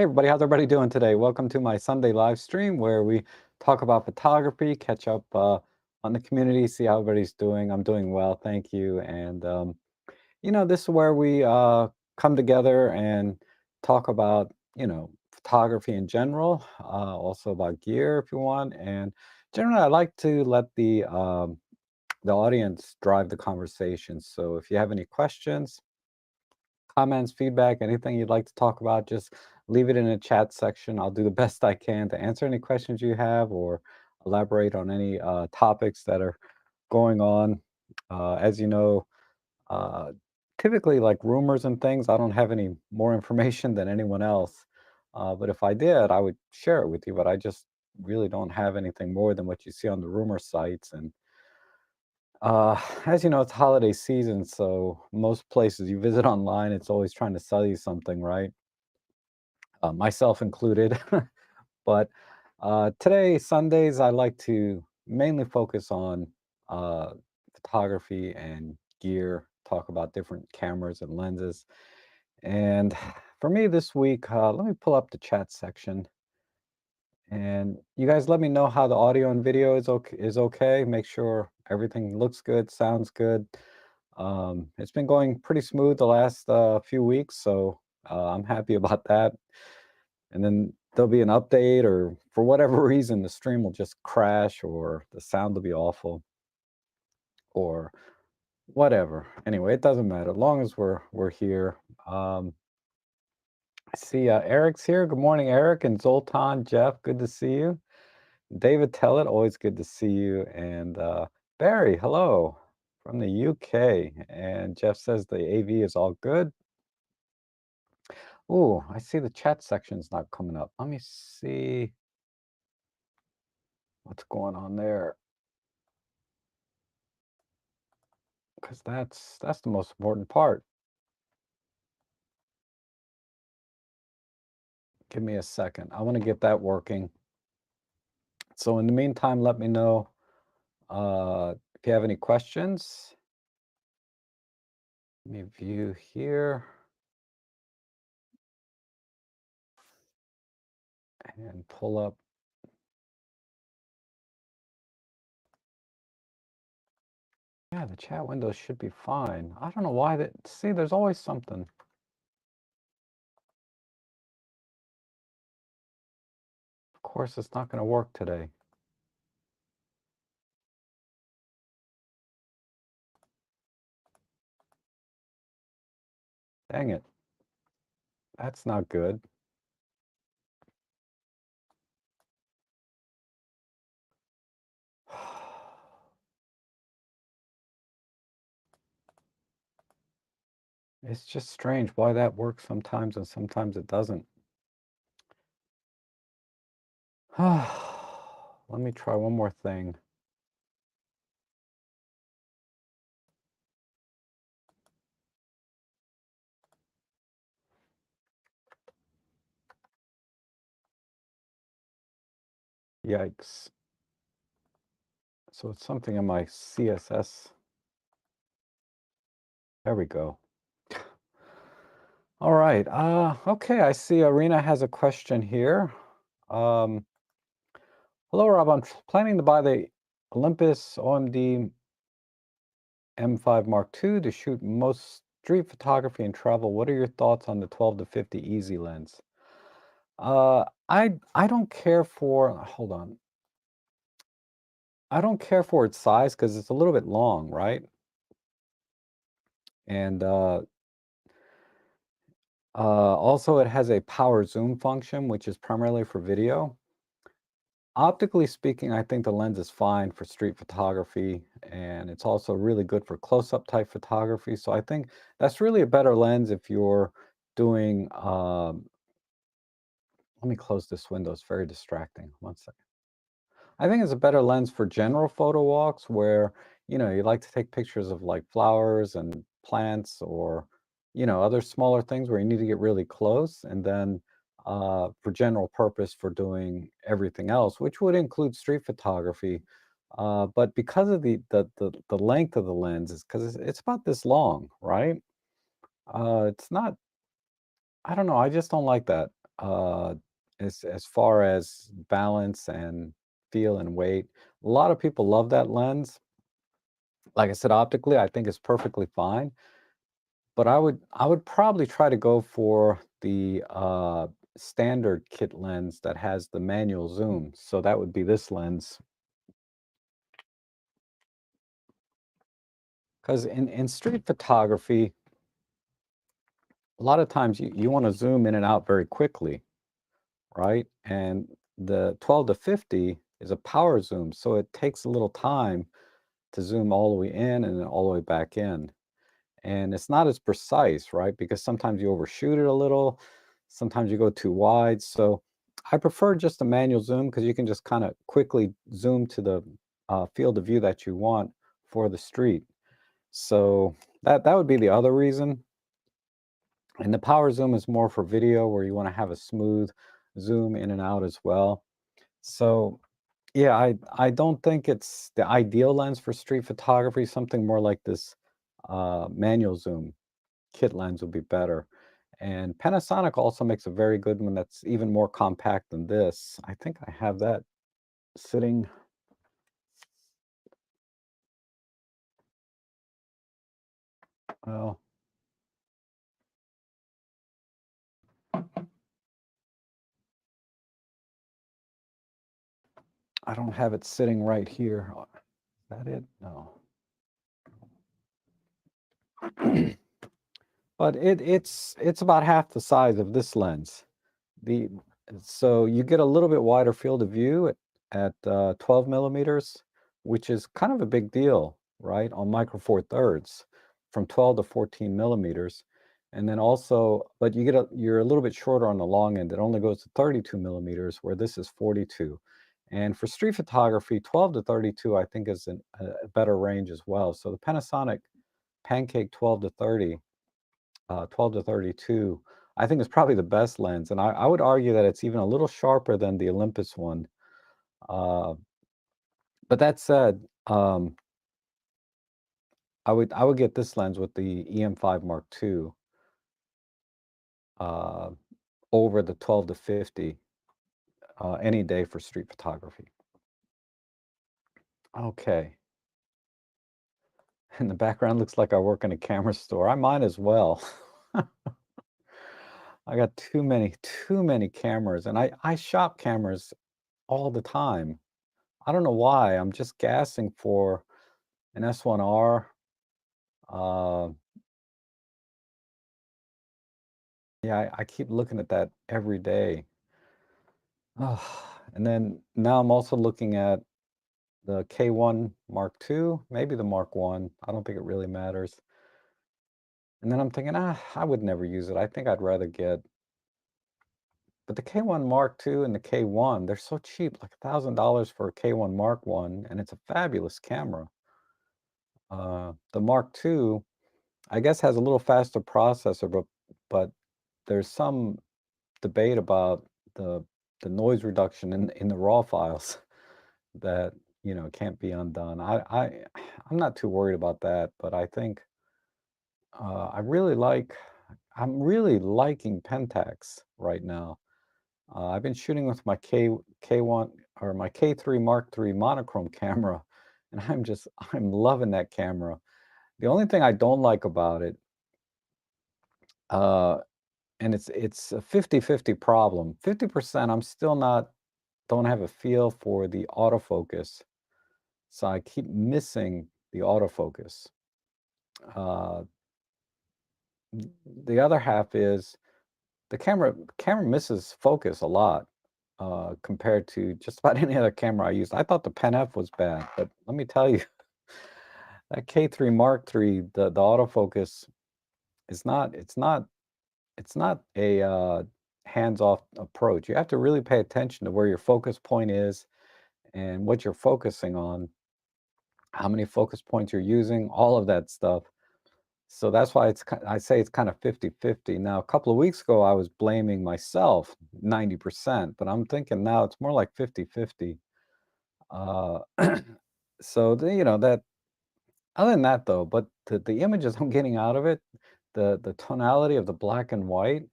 Hey everybody, how's everybody doing today? Welcome to my Sunday live stream where we talk about photography, catch up on the community, see how everybody's doing. I'm doing well, thank you. And this is where we come together and talk about, photography in general, also about gear if you want. And generally, I like to let the audience drive the conversation. So if you have any questions, comments, feedback, anything you'd like to talk about, just leave it in the chat section. I'll do the best I can to answer any questions you have or elaborate on any topics that are going on. As you know, uh, typically like rumors and things, I don't have any more information than anyone else. But if I did, I would share it with you, but I just really don't have anything more than what you see on the rumor sites. And as you know, it's holiday season, so most places you visit online, it's always trying to sell you something, right? Myself included. But today, Sundays, I like to mainly focus on uh, photography and gear, talk about different cameras and lenses. And for me this week, let me pull up the chat section. And you guys let me know how the audio and video is okay. Make sure everything looks good, sounds good. It's been going pretty smooth the last few weeks, so I'm happy about that. And then there'll be an update, or for whatever reason, the stream will just crash, or the sound will be awful, or whatever. Anyway, it doesn't matter as long as we're here. I see Eric's here. Good morning, Eric and Zoltan, Jeff. Good to see you. David Tellett, always good to see you. And Barry, hello from the UK. And Jeff says the AV is all good. Oh, I see the chat section's not coming up. Let me see what's going on there. Because that's the most important part. Give me a second. I want to get that working. So in the meantime, let me know if you have any questions. Let me view here and pull up. Yeah, the chat window should be fine. I don't know why that. See, there's always something. Of course, it's not going to work today. Dang it. That's not good. It's just strange why that works sometimes and sometimes it doesn't. Let me try one more thing. Yikes. So it's something in my CSS. There we go. All right. Okay, I see Arena has a question here. Um, Hello, Rob. I'm planning to buy the Olympus OMD M5 Mark II to shoot most street photography and travel. What are your thoughts on the 12 to 50 easy lens? I don't care for, hold on. I don't care for its size because it's a little bit long, right? And also it has a power zoom function, which is primarily for video. Optically speaking, I think the lens is fine for street photography, and it's also really good for close-up type photography. So I think that's really a better lens if you're doing, let me close this window, it's very distracting. One second. I think it's a better lens for general photo walks where, you like to take pictures of like flowers and plants or, other smaller things where you need to get really close. And then for general purpose for doing everything else, which would include street photography. But because of the length of the lens, is because it's about this long, right? It's not, I don't know, I just don't like that. uh, as far as balance and feel and weight. A lot of people love that lens. Like I said, optically, I think it's perfectly fine, but I would probably try to go for the standard kit lens that has the manual zoom. So that would be this lens. Because in street photography, a lot of times you want to zoom in and out very quickly, right? And the 12 to 50 is a power zoom, so it takes a little time to zoom all the way in and then all the way back in. And it's not as precise, right? Because sometimes you overshoot it a little, sometimes you go too wide. So I prefer just a manual zoom because you can just kind of quickly zoom to the field of view that you want for the street. So that would be the other reason. And the power zoom is more for video where you want to have a smooth zoom in and out as well. So yeah, I don't think it's the ideal lens for street photography. Something more like this manual zoom kit lens would be better. And Panasonic also makes a very good one that's even more compact than this. I think I have that sitting. Well, I don't have it sitting right here. Is that it? No. But it's about half the size of this lens. The so you get a little bit wider field of view at 12 millimeters, which is kind of a big deal, right? On micro four thirds, from 12 to 14 millimeters, and then also, but you're a little bit shorter on the long end. It only goes to 32 millimeters, where this is 42. And for street photography, 12 to 32, I think is a better range as well. So the Panasonic Pancake 12 to 30 12 to 32, I think is probably the best lens, and I would argue that it's even a little sharper than the Olympus one. Uh, but that said, I would get this lens with the EM5 Mark II uh, over the 12 to 50 any day for street photography. Okay, and the background looks like I work in a camera store. I might as well. I got too many cameras, and I shop cameras all the time. I don't know why. I'm just gassing for an S1R. Uh, yeah, I keep looking at that every day. Ugh, and then now I'm also looking at the K1 Mark II, maybe the Mark One. I don't think it really matters. And then I'm thinking, I would never use it. I think I'd rather get, but the K1 Mark II and the K1, they're so cheap, like $1,000 for a K1 Mark One, and it's a fabulous camera. The Mark II, I guess, has a little faster processor, but there's some debate about the the noise reduction in the raw files that, can't be undone. I'm not too worried about that, but I think, I really I'm really liking Pentax right now. I've been shooting with my K1 or my K3 Mark III monochrome camera, and I'm loving that camera. The only thing I don't like about it, uh, and it's a 50-50 problem. 50% I'm still not don't have a feel for the autofocus, so I keep missing the autofocus. Uh, the other half is the camera misses focus a lot, compared to just about any other camera I used. I thought the Pen F was bad, but let me tell you, that K3 Mark III, the autofocus is not it's not a, hands-off approach. You have to really pay attention to where your focus point is and what you're focusing on, how many focus points you're using, all of that stuff. So that's why I say it's kind of 50-50. Now, a couple of weeks ago, I was blaming myself 90%, but I'm thinking now it's more like 50-50. Uh, so that other than that though, but the images I'm getting out of it, the tonality of the black and white,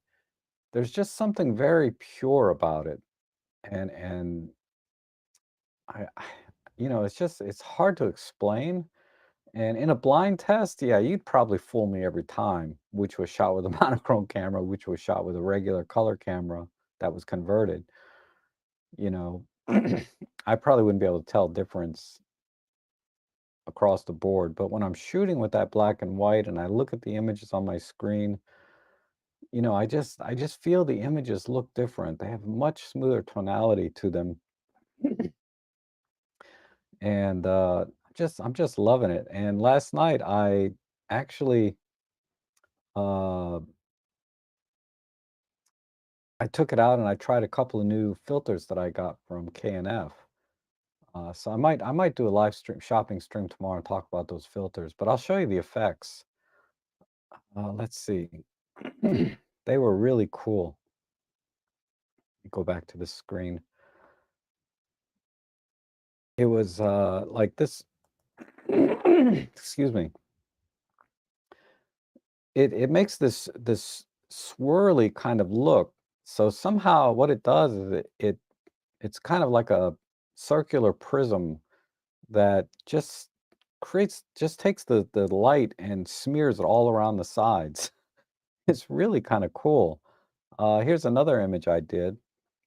there's just something very pure about it, and I it's just it's hard to explain. And in a blind test, yeah, you'd probably fool me every time, which was shot with a monochrome camera, which was shot with a regular color camera that was converted. You know, I probably wouldn't be able to tell difference across the board. But when I'm shooting with that black and white and I look at the images on my screen, I just feel the images look different. They have much smoother tonality to them. And I'm just loving it. And last night I actually uh I took it out and I tried a couple of new filters that I got from K&F. So I might do a live stream shopping stream tomorrow and talk about those filters, but I'll show you the effects. Let's see. They were really cool. Go back to the screen. It was like this. Excuse me. It makes this swirly kind of look. So somehow what it does is it's kind of like a circular prism that just takes the light and smears it all around the sides. It's really kinda cool. Here's another image I did.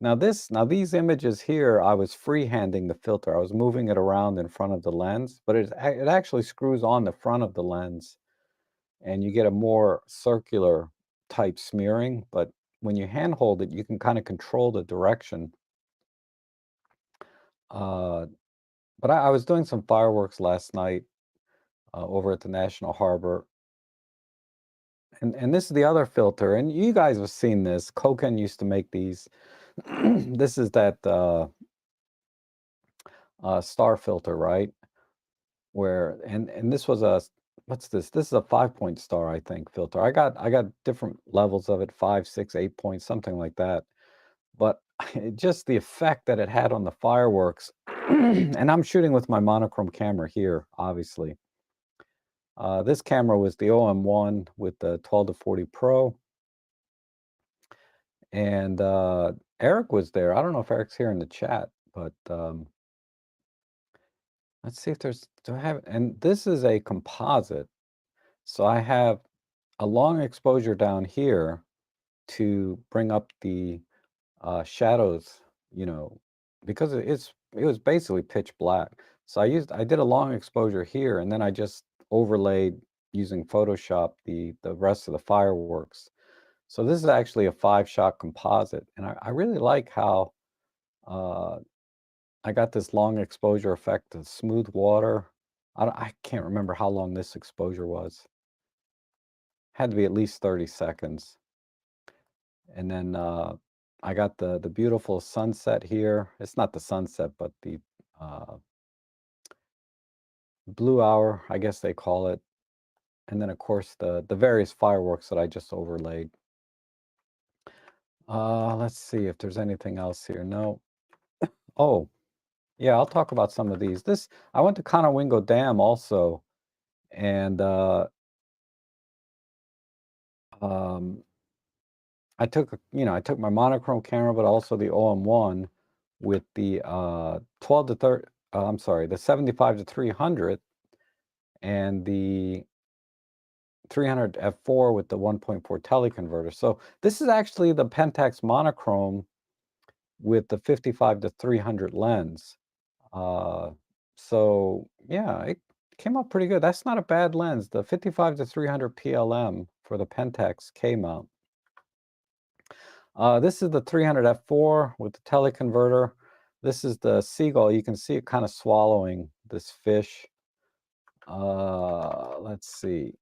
Now these images here, I was freehanding the filter. I was moving it around in front of the lens, but it actually screws on the front of the lens, and you get a more circular type smearing, but when you handhold it, you can kinda control the direction. Uh, but I was doing some fireworks last night, over at the National Harbor. And this is the other filter, and you guys have seen this. Koken used to make these. This is that star filter, right? Where and this was a what's this? This is a 5 point star, I think, filter. I got different levels of it, 5, 6, 8 points, something like that. But just the effect that it had on the fireworks, and I'm shooting with my monochrome camera here, obviously. This camera was the OM1 with the 12 to 40 Pro. And, Eric was there. I don't know if Eric's here in the chat, but, let's see if there's do I have and this is a composite. So I have a long exposure down here to bring up the, shadows, you know, because it was basically pitch black. So I did a long exposure here, and then I just overlaid using Photoshop the rest of the fireworks. So this is actually a 5-shot composite, and I really like how, uh, I got this long exposure effect of smooth water. I can't remember how long this exposure was. Had to be at least 30 seconds. And then, I got the beautiful sunset here. It's not the sunset, but the, uh, blue hour, I guess they call it. And then, of course, the various fireworks that I just overlaid. Let's see if there's anything else here. No. Oh, yeah, I'll talk about some of these. I went to Conowingo Dam also, and, um, I took my monochrome camera, but also the OM1 with the, 12 to 30 I'm sorry, the 75 to 300 and the 300 f4 with the 1.4 teleconverter. So this is actually the Pentax monochrome with the 55 to 300 lens. Uh, so yeah, it came out pretty good. That's not a bad lens. The 55 to 300 PLM for the Pentax K mount. This is the 300 f4 with the teleconverter. This is the seagull. You can see it kind of swallowing this fish. Let's see.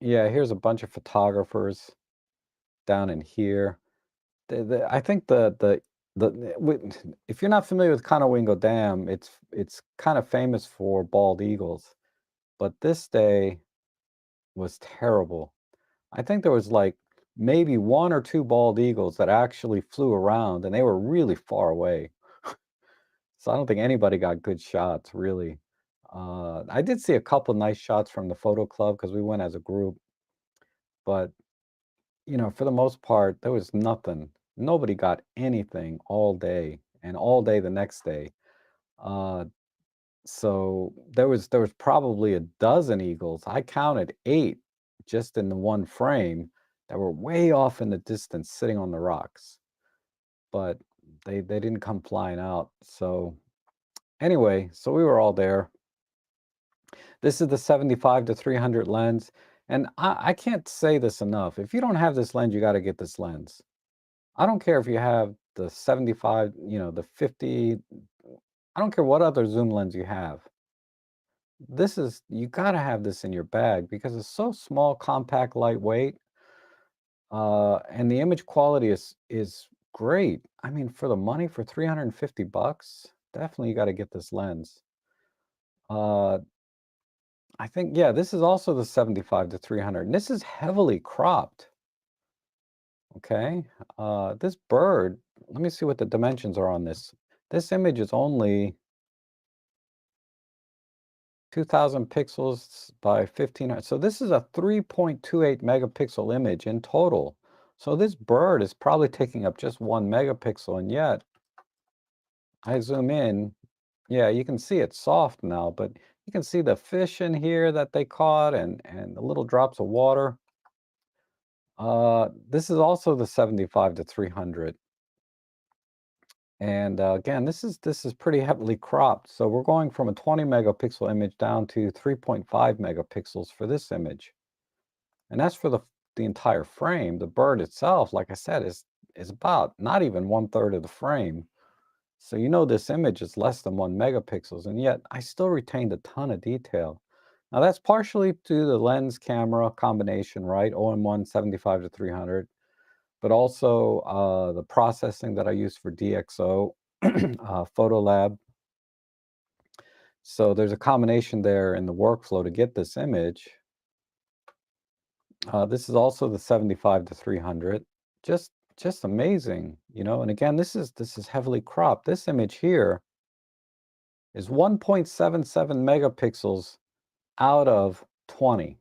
Yeah, here's a bunch of photographers down in here. I think if you're not familiar with Conowingo Dam, it's kind of famous for bald eagles. But this day was terrible. I think there was like maybe one or two bald eagles that actually flew around, and they were really far away. So I don't think anybody got good shots, really. I did see a couple nice shots from the photo club because we went as a group, but for the most part, there was nothing. Nobody got anything all day and all day the next day. Uh, so there was probably a dozen eagles. I counted 8 just in the one frame that were way off in the distance sitting on the rocks, but they didn't come flying out. So anyway, so we were all there. This is the 75 to 300 lens, and I can't say this enough. If you don't have this lens, you got to get this lens. I don't care if you have the 75, the 50. I don't care what other zoom lens you have. You got to have this in your bag because it's so small, compact, lightweight, and the image quality is great. I mean, for the money, for 350 bucks, definitely you got to get this lens. Uh, I think, yeah, this is also the 75 to 300, and this is heavily cropped. Okay, this bird. Let me see what the dimensions are on this. This image is only 2,000 pixels by 1,500. So this is a 3.28 megapixel image in total. So this bird is probably taking up just 1 megapixel, and yet I zoom in. Yeah, you can see it's soft now, but you can see the fish in here that they caught and the little drops of water. This is also the 75 to 300. And again, this is pretty heavily cropped. So we're going from a 20 megapixel image down to 3.5 megapixels for this image. And that's for the entire frame. The bird itself, like I said, is about not even 1/3 of the frame. So this image is less than 1 megapixels, and yet I still retained a ton of detail. Now that's partially due to the lens camera combination, right? OM1 75 to 300, but also the processing that I use for DxO, Photo Lab. So there's a combination there in the workflow to get this image. This is also the 75 to 300. Just amazing, And again, this is heavily cropped. This image here is 1.77 megapixels out of 20.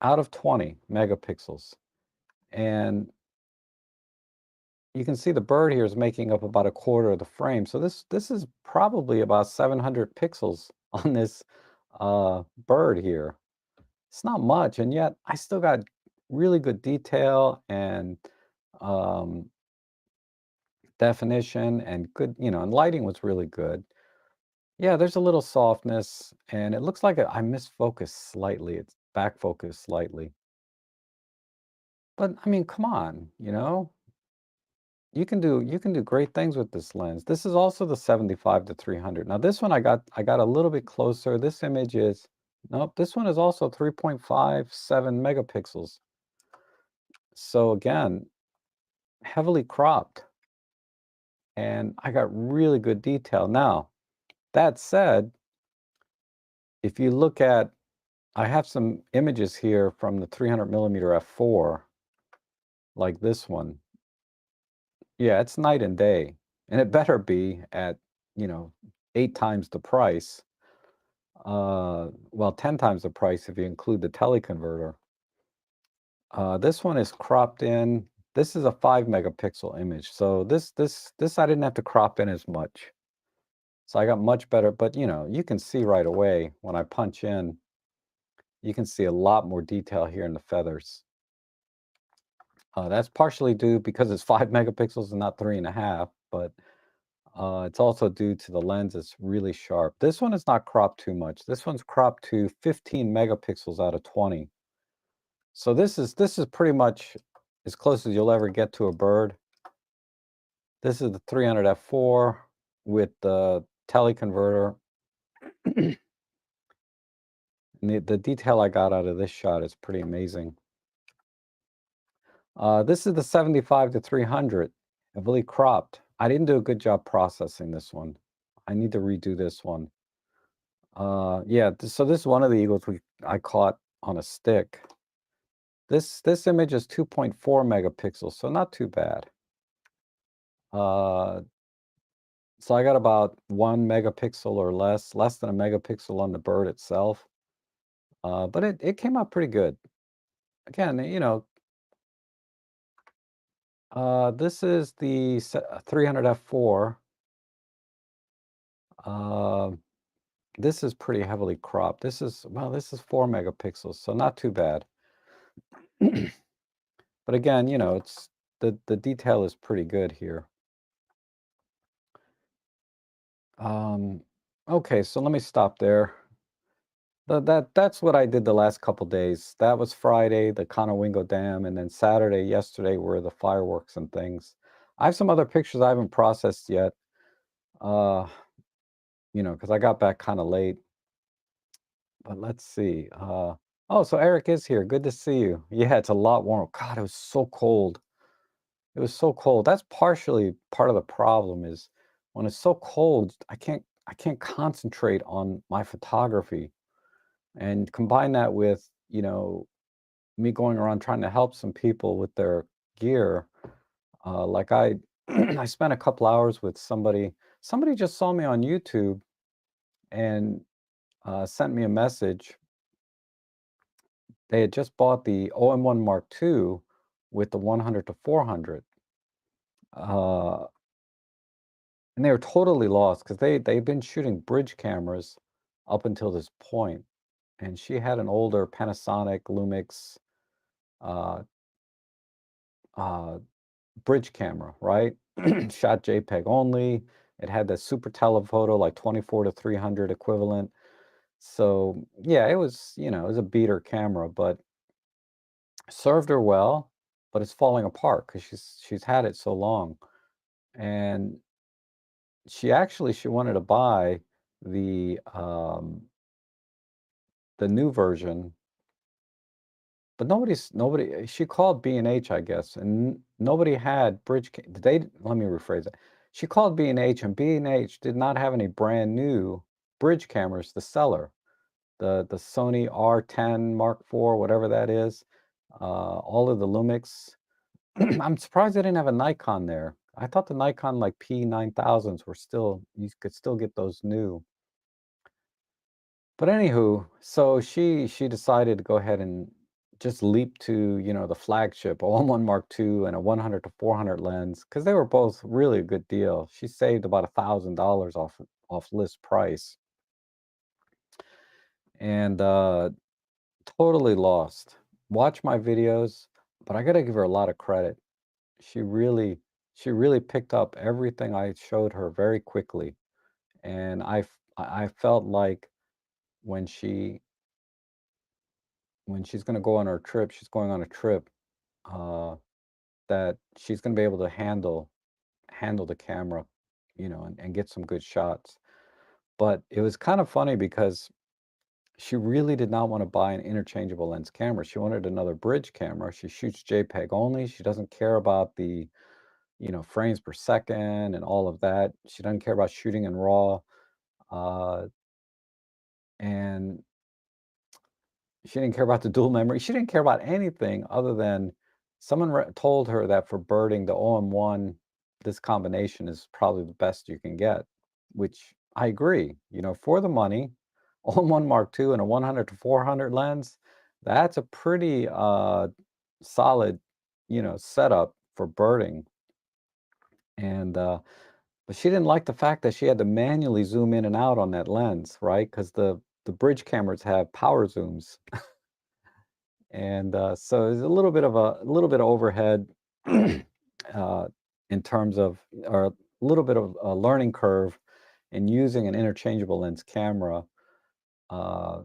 Out of 20 megapixels. And you can see the bird here is making up about a quarter of the frame. So this is probably about 700 pixels on this bird here. It's not much, and yet I still got really good detail and um, definition and good, and lighting was really good. Yeah, there's a little softness, and it looks like I misfocused slightly. It's back focused slightly. But I mean, come on, you can do great things with this lens. This is also the 75 to 300. Now this one I got a little bit closer. This image is nope, this one is also 3.57 megapixels. So again, heavily cropped, and I got really good detail. Now, that said, if you look at, I have some images here from the 300 millimeter f4, like this one. Yeah, it's night and day, and it better be at, you know, 8 times the price. Well, 10 times the price if you include the teleconverter. This one is cropped in. This is a 5 megapixel image, so this I didn't have to crop in as much. So I got much better, but you can see right away when I punch in, you can see a lot more detail here in the feathers. That's partially due because it's 5 megapixels and not 3.5, but it's also due to the lens is really sharp. This one is not cropped too much. This one's cropped to 15 megapixels out of 20. So this is pretty much as close as you'll ever get to a bird. This is the 300 f4 with the teleconverter. And the detail I got out of this shot is pretty amazing. This is the 75 to 300, heavily cropped. I didn't do a good job processing this one. I need to redo this one. Yeah, so this is one of the eagles I caught on a stick. This image is 2.4 megapixels, so not too bad. Uh, so I got about 1 megapixel or less than a megapixel on the bird itself. But it came out pretty good. again, this is the 300 f4. Uh, this is pretty heavily cropped. This is, well, this is 4 megapixels, so not too bad. But again, it's the detail is pretty good here. Um, okay, so let me stop there. That's what I did the last couple days. That was Friday, the Conowingo Dam, and then Saturday, yesterday, were the fireworks and things. I have some other pictures I haven't processed yet, uh, because I got back kind of late. But let's see. Oh, so Eric is here. Good to see you. Yeah, it's a lot warmer. God, it was so cold. It was so cold. That's partially part of the problem is when it's so cold, I can't concentrate on my photography. And combine that with, me going around trying to help some people with their gear. Like I spent a couple hours with somebody. Somebody just saw me on YouTube and sent me a message. They had just bought the OM1 Mark II with the 100 to 400. Uh, and they were totally lost because they've been shooting bridge cameras up until this point. And she had an older Panasonic Lumix uh, uh, bridge camera, right? Shot JPEG only. It had the super telephoto, like 24 to 300 equivalent. So yeah, it was a beater camera, but served her well, but it's falling apart because she's had it so long. And she wanted to buy the um the new version, but nobody she called B&H, I guess, and nobody had let me rephrase it. She called B&H, and B&H did not have any brand new bridge cameras to sell her. The Sony R10 Mark IV, whatever that is, all of the Lumix. I'm surprised they didn't have a Nikon there. I thought the Nikon like P9000s were still, you could still get those new. But anywho, so she decided to go ahead and just leap to, the flagship all-in-one Mark II and a 100 to 400 lens because they were both really a good deal. She saved about $1,000 off list price, and totally lost. Watch my videos, but I got to give her a lot of credit. She really she really picked up everything I showed her very quickly, and I felt like when she's gonna go on her trip, she's going on a trip, uh, that she's gonna be able to handle the camera, and get some good shots. But it was kind of funny because she really did not want to buy an interchangeable lens camera. She wanted another bridge camera. She shoots JPEG only. She doesn't care about the, frames per second and all of that. She doesn't care about shooting in RAW. Uh, and she didn't care about the dual memory. She didn't care about anything other than someone told her that for birding, the OM1, this combination is probably the best you can get, which I agree. For the money, OM1 Mark II and a 100 to 400 lens, that's a pretty solid, setup for birding. And but she didn't like the fact that she had to manually zoom in and out on that lens, right? Because the bridge cameras have power zooms. And, so there's a little bit of overhead, uh, in terms of or a little bit of a learning curve in using an interchangeable lens camera, uh,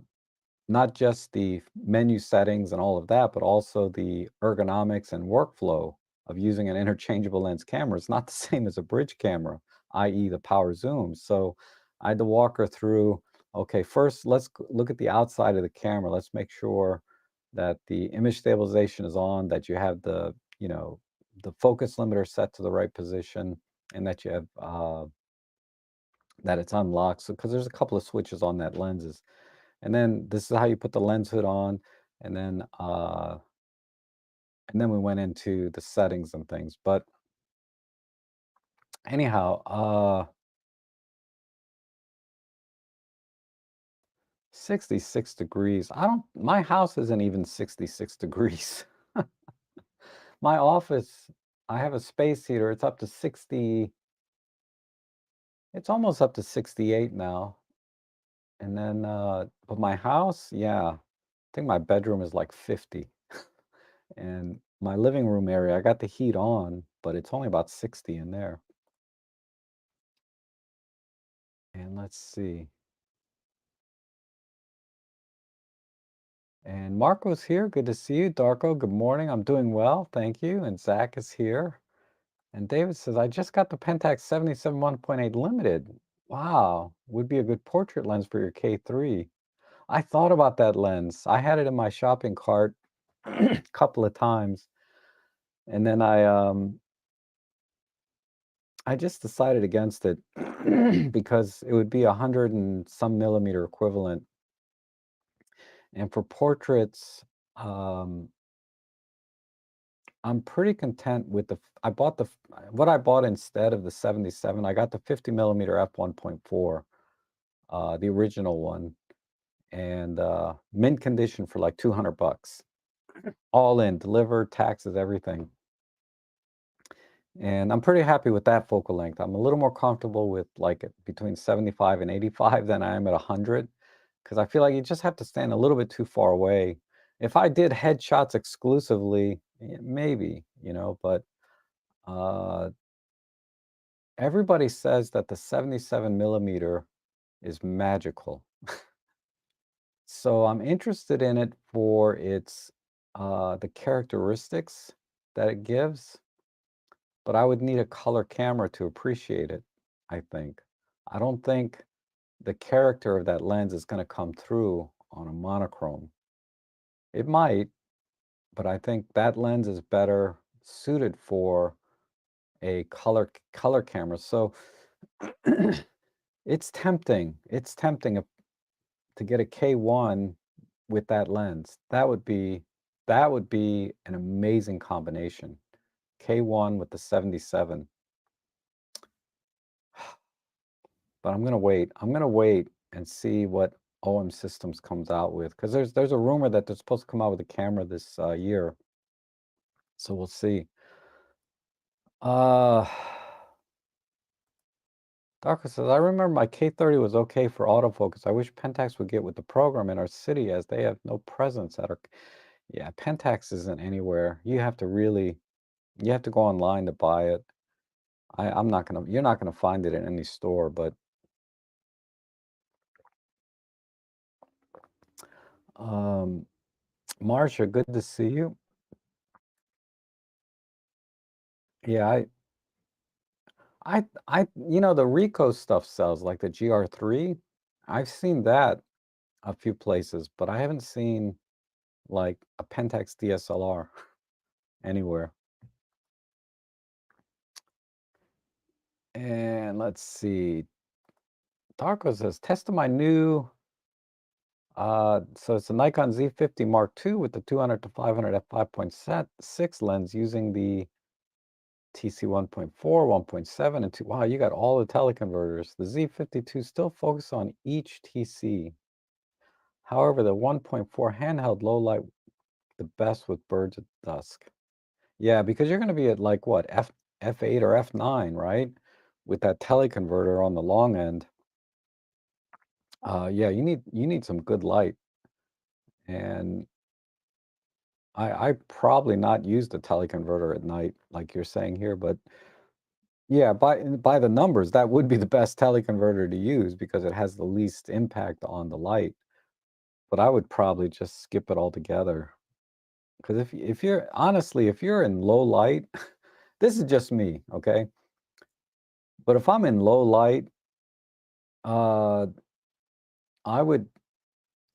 not just the menu settings and all of that, but also the ergonomics and workflow of using an interchangeable lens camera. It's not the same as a bridge camera, i.e. the power zoom. So I had to walk her through, okay, first let's look at the outside of the camera. Let's make sure that the image stabilization is on, that you have the focus limiter set to the right position, and that you have that it's unlocked. So because there's a couple of switches on that lenses. And then this is how you put the lens hood on, and then we went into the settings and things. But anyhow, 66 degrees. I don't my house isn't even 66 degrees. My office, I have a space heater, it's up to 60, it's almost up to 68 now. And then, but my house, yeah, I think my bedroom is like 50. And my living room area, I got the heat on, but it's only about 60 in there. And let's see. And Marco's here. Good to see you. Darko, good morning. I'm doing well. Thank you. And Zach is here. And David says, I just got the Pentax 77 1.8 Limited. Wow. Would be a good portrait lens for your K3. I thought about that lens. I had it in my shopping cart a couple of times. And then I just decided against it because it would be 100 and some millimeter equivalent. And for portraits, um, I'm pretty content with I bought what I bought instead of the 77. I got the 50 millimeter f1.4, the original one, and mint condition for like 200 bucks, all in, delivered, taxes, everything. And I'm pretty happy with that focal length. I'm a little more comfortable with like between 75 and 85 than I am at 100, because I feel like you just have to stand a little bit too far away. If I did headshots exclusively, maybe, but uh, everybody says that the 77 millimeter is magical. So I'm interested in it for its the characteristics that it gives, but I would need a color camera to appreciate it, I think. I don't think the character of that lens is going to come through on a monochrome. It might, but I think that lens is better suited for a color camera. So it's tempting. It's tempting to get a K1 with that lens. That would be an amazing combination. K1 with the 77. But I'm gonna wait. I'm gonna wait and see what OM Systems comes out with, because there's a rumor that they're supposed to come out with a camera this year. So we'll see. Uh Darko says, I remember my K30 was okay for autofocus. I wish Pentax would get with the program in our city as they have no presence at our. Yeah, Pentax isn't anywhere. You have to go online to buy it. You're not gonna find it in any store, but um, Marsha, good to see you. Yeah, the Ricoh stuff sells, like the GR3. I've seen that a few places, but I haven't seen like a Pentax DSLR anywhere. And let's see. Darko says, tested my new, so it's a Nikon Z50 Mark II with the 200 to 500 f5.6 lens using the TC 1.4, 1.7, and 2. Wow, you got all the teleconverters. The Z52 still focuses on each TC. However, the 1.4 handheld low light the best with birds at dusk. Yeah, because you're going to be at like what, F8 or F9, right? With that teleconverter on the long end. Yeah, you need some good light. And I probably not use the teleconverter at night, like you're saying here, but yeah, by the numbers, that would be the best teleconverter to use because it has the least impact on the light. But I would probably just skip it altogether. Because if you're honestly, if you're in low light, this is just me, okay? But if I'm in low light, uh, I would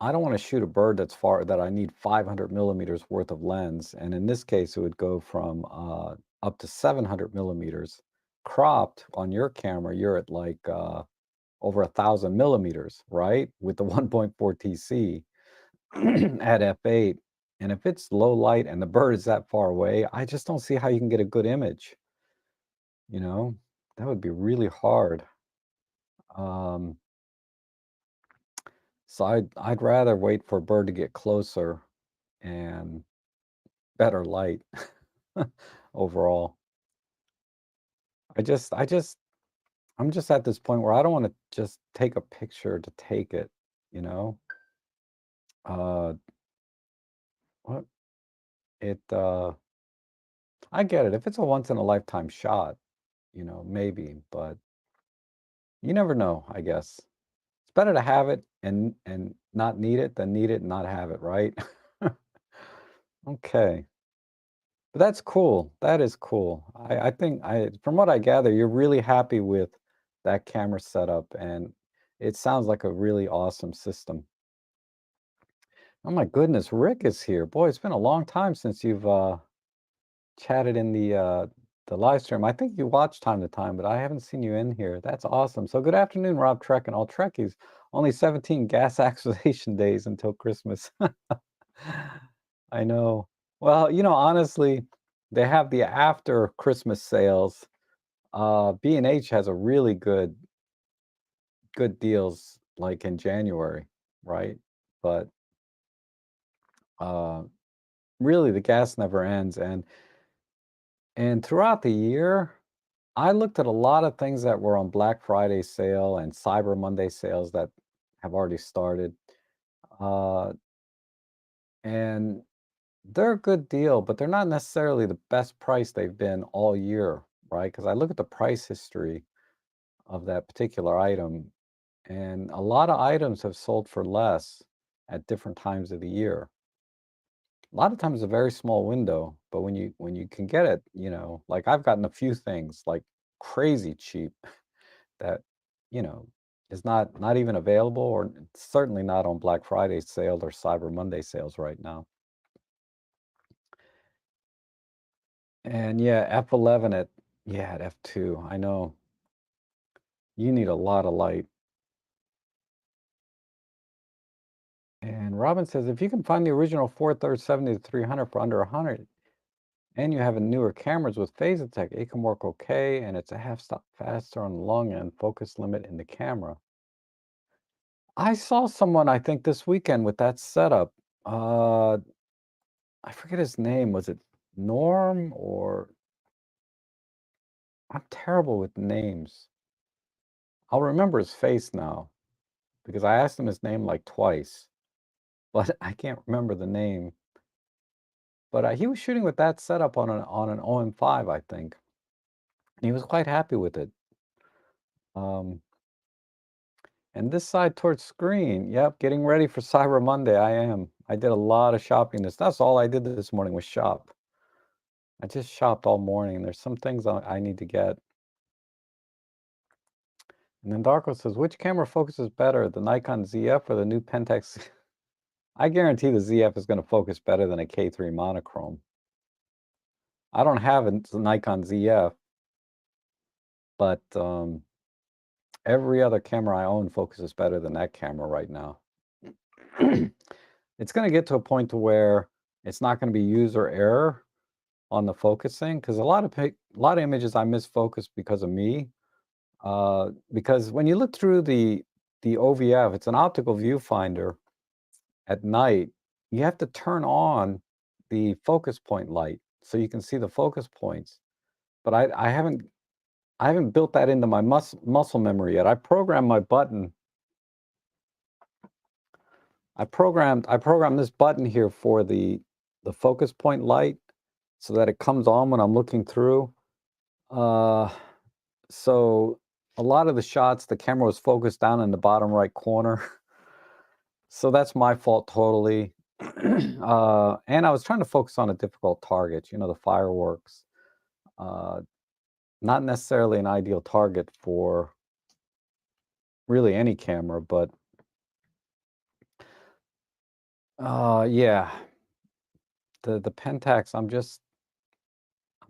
I don't want to shoot a bird that's far that I need 500 millimeters worth of lens, and in this case, it would go from up to 700 millimeters. Cropped on your camera, you're at like over 1,000 millimeters, right? With the 1.4 TC at f8. And if it's low light and the bird is that far away, I just don't see how you can get a good image. You know, that would be really hard. Um, So I'd rather wait for a bird to get closer and better light overall. I just I'm just at this point where I don't wanna just take a picture to take it, you know? Uh, what it, I get it. If it's a once in a lifetime shot, maybe, but you never know, I guess. It's better to have it and not need it than need it and not have it, right? Okay. But that's cool. That is cool. I think from what I gather, you're really happy with that camera setup, and it sounds like a really awesome system. Oh my goodness, Rick is here. Boy, it's been a long time since you've chatted in the live stream. I think you watch time to time, but I haven't seen you in here. That's awesome. So good afternoon, Rob Trek and all Trekkies. Only 17 gas acquisition days until Christmas. I know. Well, honestly, they have the after Christmas sales. B&H has a really good deals like in January, right? But uh really the gas never ends and throughout the year, I looked at a lot of things that were on Black Friday sale and Cyber Monday sales that have already started. Uh and they're a good deal, but they're not necessarily the best price they've been all year, right? Because I look at the price history of that particular item, and a lot of items have sold for less at different times of the year. A lot of times a very small window, but when you can get it, like I've gotten a few things like crazy cheap that, you know, is not even available or certainly not on Black Friday sale or Cyber Monday sales right now. And yeah, F11 at F2. I know you need a lot of light. And Robin says if you can find the original 4-thirds 70 to 300 for under 100 and you have a newer cameras with phase detect, it can work okay and it's a half stop faster on the long end, focus limit in the camera. I saw someone I think this weekend with that setup. Uh I forget his name. Was it Norm or I'm terrible with names. I'll remember his face now because I asked him his name like twice, but I can't remember the name. But he was shooting with that setup on an OM5, I think, and he was quite happy with it. Um, and this side towards screen, yep, getting ready for Cyber Monday. I am. I did a lot of shopping. That's all I did this morning was shop. I just shopped all morning. There's some things I need to get. And then Darko says, which camera focuses better, the Nikon ZF or the new Pentax? I guarantee the ZF is going to focus better than a K3 monochrome. I don't have a Nikon ZF, but every other camera I own focuses better than that camera right now. It's going to get to a point to where it's not going to be user error on the focusing because a lot of images I miss focus because of me. Because when you look through the OVF, it's an optical viewfinder at night. You have to turn on the focus point light so you can see the focus points. But I haven't built that into my muscle memory yet. I programmed this button here for the focus point light so that it comes on when I'm looking through. Uh, so a lot of the shots, the camera was focused down in the bottom right corner. So that's my fault totally. And I was trying to focus on a difficult target, the fireworks. Uh, Not necessarily an ideal target for really any camera, but yeah, the Pentax, I'm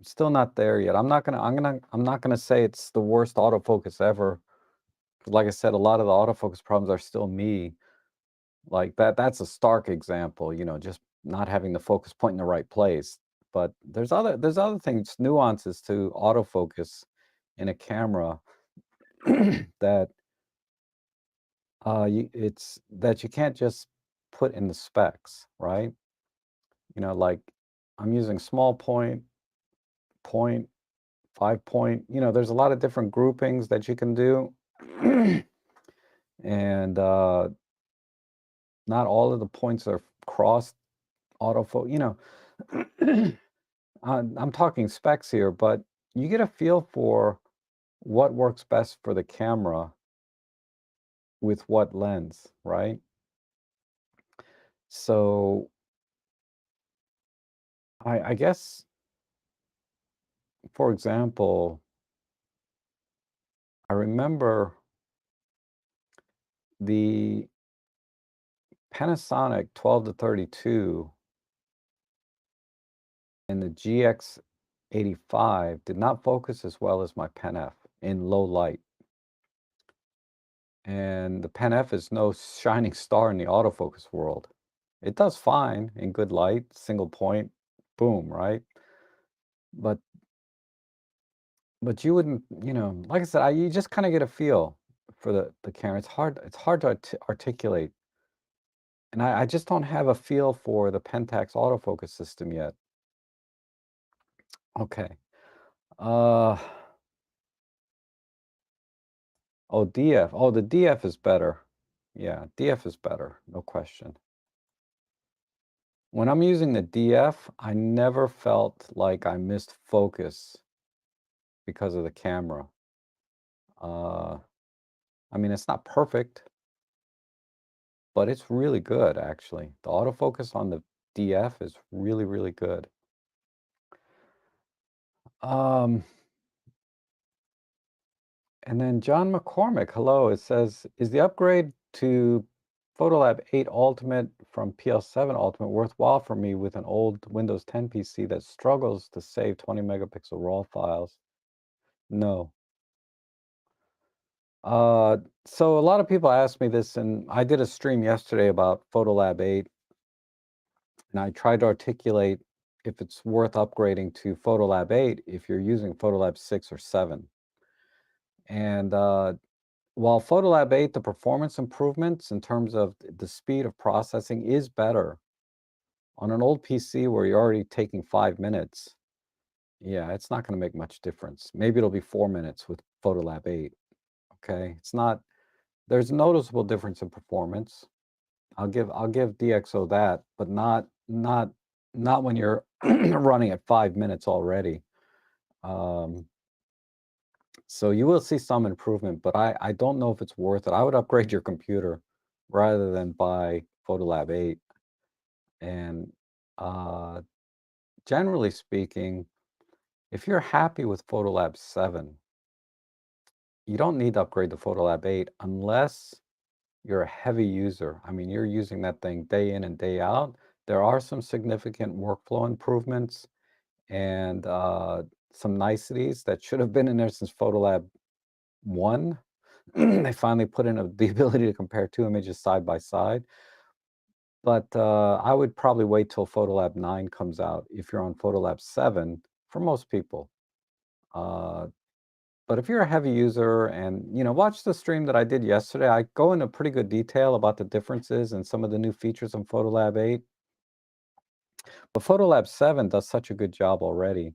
still not there yet. I'm not gonna say it's the worst autofocus ever. 'Cause like I said, a lot of the autofocus problems are still me. Like that's a stark example, just not having the focus point in the right place. But there's other things, nuances to autofocus in a camera that it's that you can't just put in the specs, right? Like I'm using small point, point, 5 point. There's a lot of different groupings that you can do, and not all of the points are crossed autofocus. I'm talking specs here, but you get a feel for what works best for the camera with what lens, right? So I guess, for example, I remember the Panasonic 12 to 32 and the GX85 did not focus as well as my Pen F in low light. And the Pen F is no shining star in the autofocus world. It does fine in good light, single point, boom, right? But you wouldn't, like I said, you just kind of get a feel for the camera. It's hard to articulate. And I just don't have a feel for the Pentax autofocus system yet. Okay. Uh oh, DF. Oh, the DF is better. Yeah, DF is better, no question. When I'm using the DF, I never felt like I missed focus because of the camera. Uh, I mean, it's not perfect, but it's really good, actually. The autofocus on the DF is really, really good. Um, and then John McCormick, hello. It says, is the upgrade to Photolab 8 Ultimate from PL7 Ultimate worthwhile for me with an old Windows 10 PC that struggles to save 20 megapixel RAW files? No. So a lot of people ask me this, and I did a stream yesterday about Photolab 8, and I tried to articulate if it's worth upgrading to Photolab 8 if you're using Photolab 6 or 7. And while Photolab 8, the performance improvements in terms of the speed of processing is better on an old PC where you're already taking 5 minutes. Yeah, it's not going to make much difference. Maybe it'll be 4 minutes with Photolab 8. Okay, it's not. There's a noticeable difference in performance. I'll give DxO that, but not when you're running at 5 minutes already. Um, so you will see some improvement, but I don't know if it's worth it. I would upgrade your computer rather than buy Photolab 8. And uh, generally speaking, if you're happy with Photolab 7, you don't need to upgrade to Photolab 8 unless you're a heavy user. I mean, you're using that thing day in and day out. There are some significant workflow improvements and some niceties that should have been in there since Photolab 1. They finally put in the ability to compare two images side by side. But I would probably wait till Photolab 9 comes out if you're on Photolab 7 for most people. Uh, but if you're a heavy user and, watch the stream that I did yesterday, I go into pretty good detail about the differences and some of the new features on Photolab 8. But Photolab 7 does such a good job already.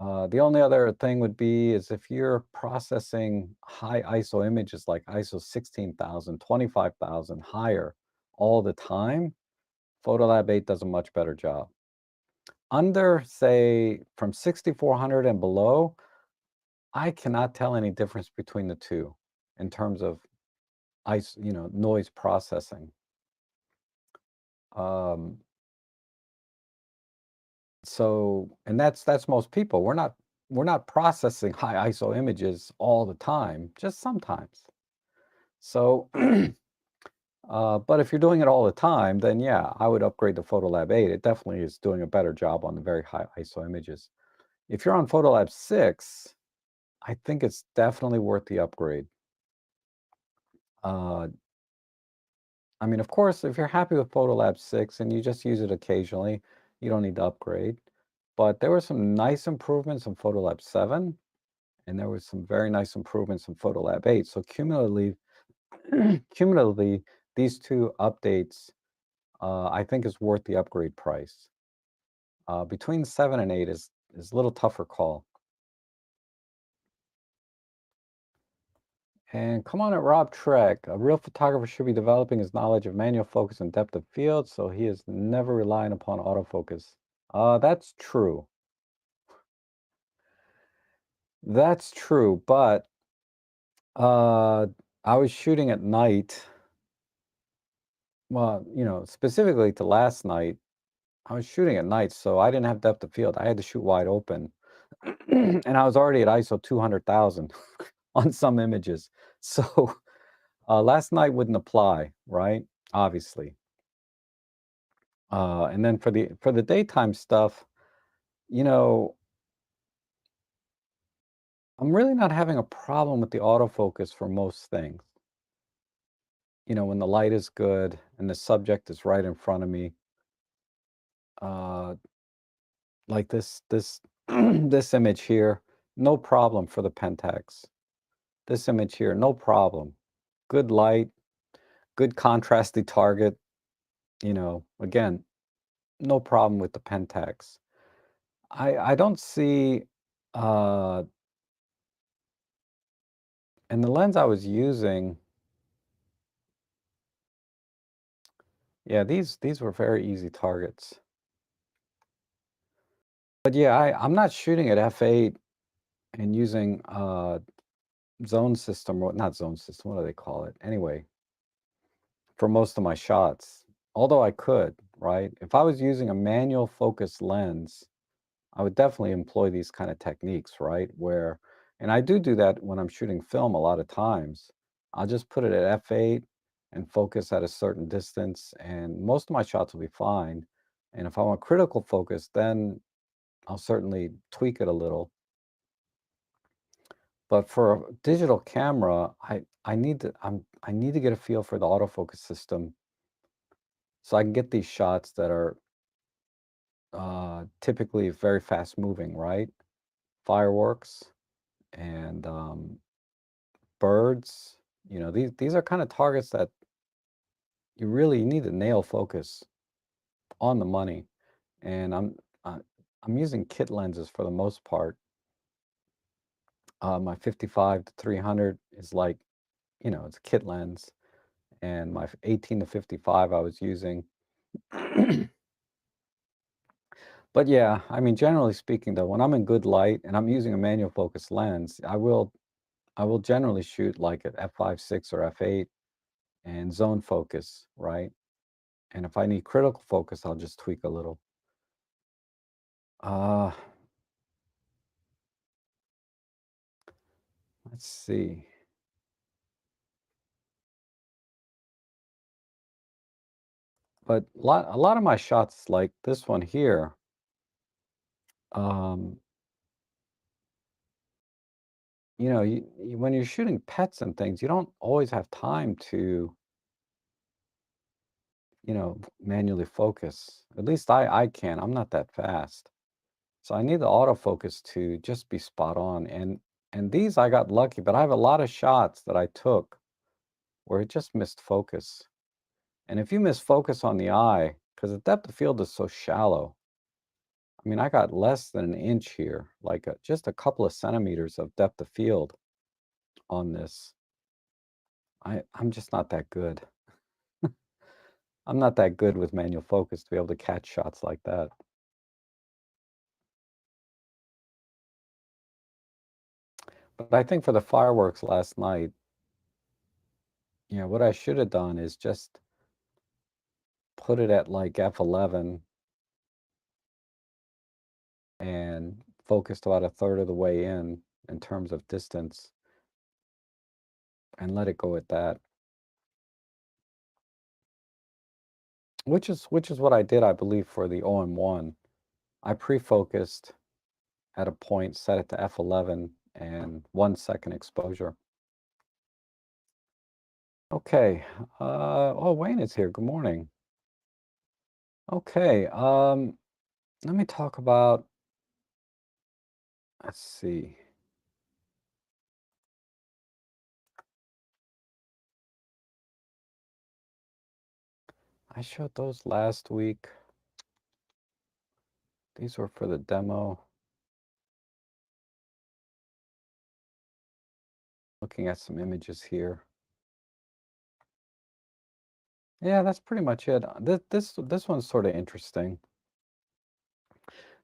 The only other thing would be is if you're processing high ISO images like ISO 16,000, 25,000 higher all the time, Photolab 8 does a much better job. Under, say, from 6400 and below, I cannot tell any difference between the two in terms of noise processing. Um, and that's most people. We're not processing high ISO images all the time, just sometimes. So, but if you're doing it all the time, then yeah, I would upgrade to Photolab 8. It definitely is doing a better job on the very high ISO images. If you're on Photolab 6, I think it's definitely worth the upgrade. Uh, I mean, of course, if you're happy with Photolab 6 and you just use it occasionally, you don't need to upgrade. But there were some nice improvements in Photolab 7, and there was some very nice improvements in Photolab 8. So cumulatively, Cumulatively, these two updates, I think is worth the upgrade price. Between 7 and 8 is a little tougher call. And come on at Rob Trek. A real photographer should be developing his knowledge of manual focus and depth of field, so he is never relying upon autofocus. That's true. That's true, but uh, I was shooting at night. Well, specifically to last night, I was shooting at night, so I didn't have depth of field. I had to shoot wide open. And I was already at ISO 200,000 on some images. So last night wouldn't apply, right? Obviously. And then for the daytime stuff, you know, I'm really not having a problem with the autofocus for most things. When the light is good and the subject is right in front of me, uh, like this this image here, no problem for the Pentax. This image here, no problem. Good light, good contrasty target, again, no problem with the Pentax. I don't see, uh, and the lens I was using, yeah, these were very easy targets. But yeah, I'm not shooting at f8 and using zone system, or not zone system, what do they call it? Anyway, for most of my shots. Although I could, right? If I was using a manual focus lens, I would definitely employ these kind of techniques, right? And I do that when I'm shooting film a lot of times. I'll just put it at f8 and focus at a certain distance, and most of my shots will be fine. And if I want critical focus, then I'll certainly tweak it a little. But for a digital camera, I need to get a feel for the autofocus system so I can get these shots that are typically very fast moving, right? Fireworks and birds. These are kind of targets that you really need to nail focus on the money. And uh, I'm using kit lenses for the most part. My 55 to 300 is like, it's a kit lens, and my 18 to 55 I was using. But yeah, I mean, generally speaking, though, when I'm in good light and I'm using a manual focus lens, I will generally shoot like at f5.6 or f8 and zone focus, right? And if I need critical focus, I'll just tweak a little. Uh, let's see. But a lot of my shots, like this one here, um, when you're shooting pets and things, you don't always have time to, manually focus. At least I can. I'm not that fast. So I need the autofocus to just be spot on. And these I got lucky, but I have a lot of shots that I took where it just missed focus. And if you miss focus on the eye, because the depth of field is so shallow, I mean, I got less than an inch here, like just a couple of centimeters of depth of field on this. I'm just not that good. I'm not that good with manual focus to be able to catch shots like that. But I think for the fireworks last night, what I should have done is just put it at like f11 and focused about a third of the way in terms of distance, and let it go at that. Which is what I did, I believe, for the OM1. I pre-focused at a point, set it to f11 and 1 second exposure. Okay. Oh, Wayne is here. Good morning. Okay. Let me talk about, let's see. I showed those last week. These were for the demo. Looking at some images here. Yeah, that's pretty much it. This one's sort of interesting.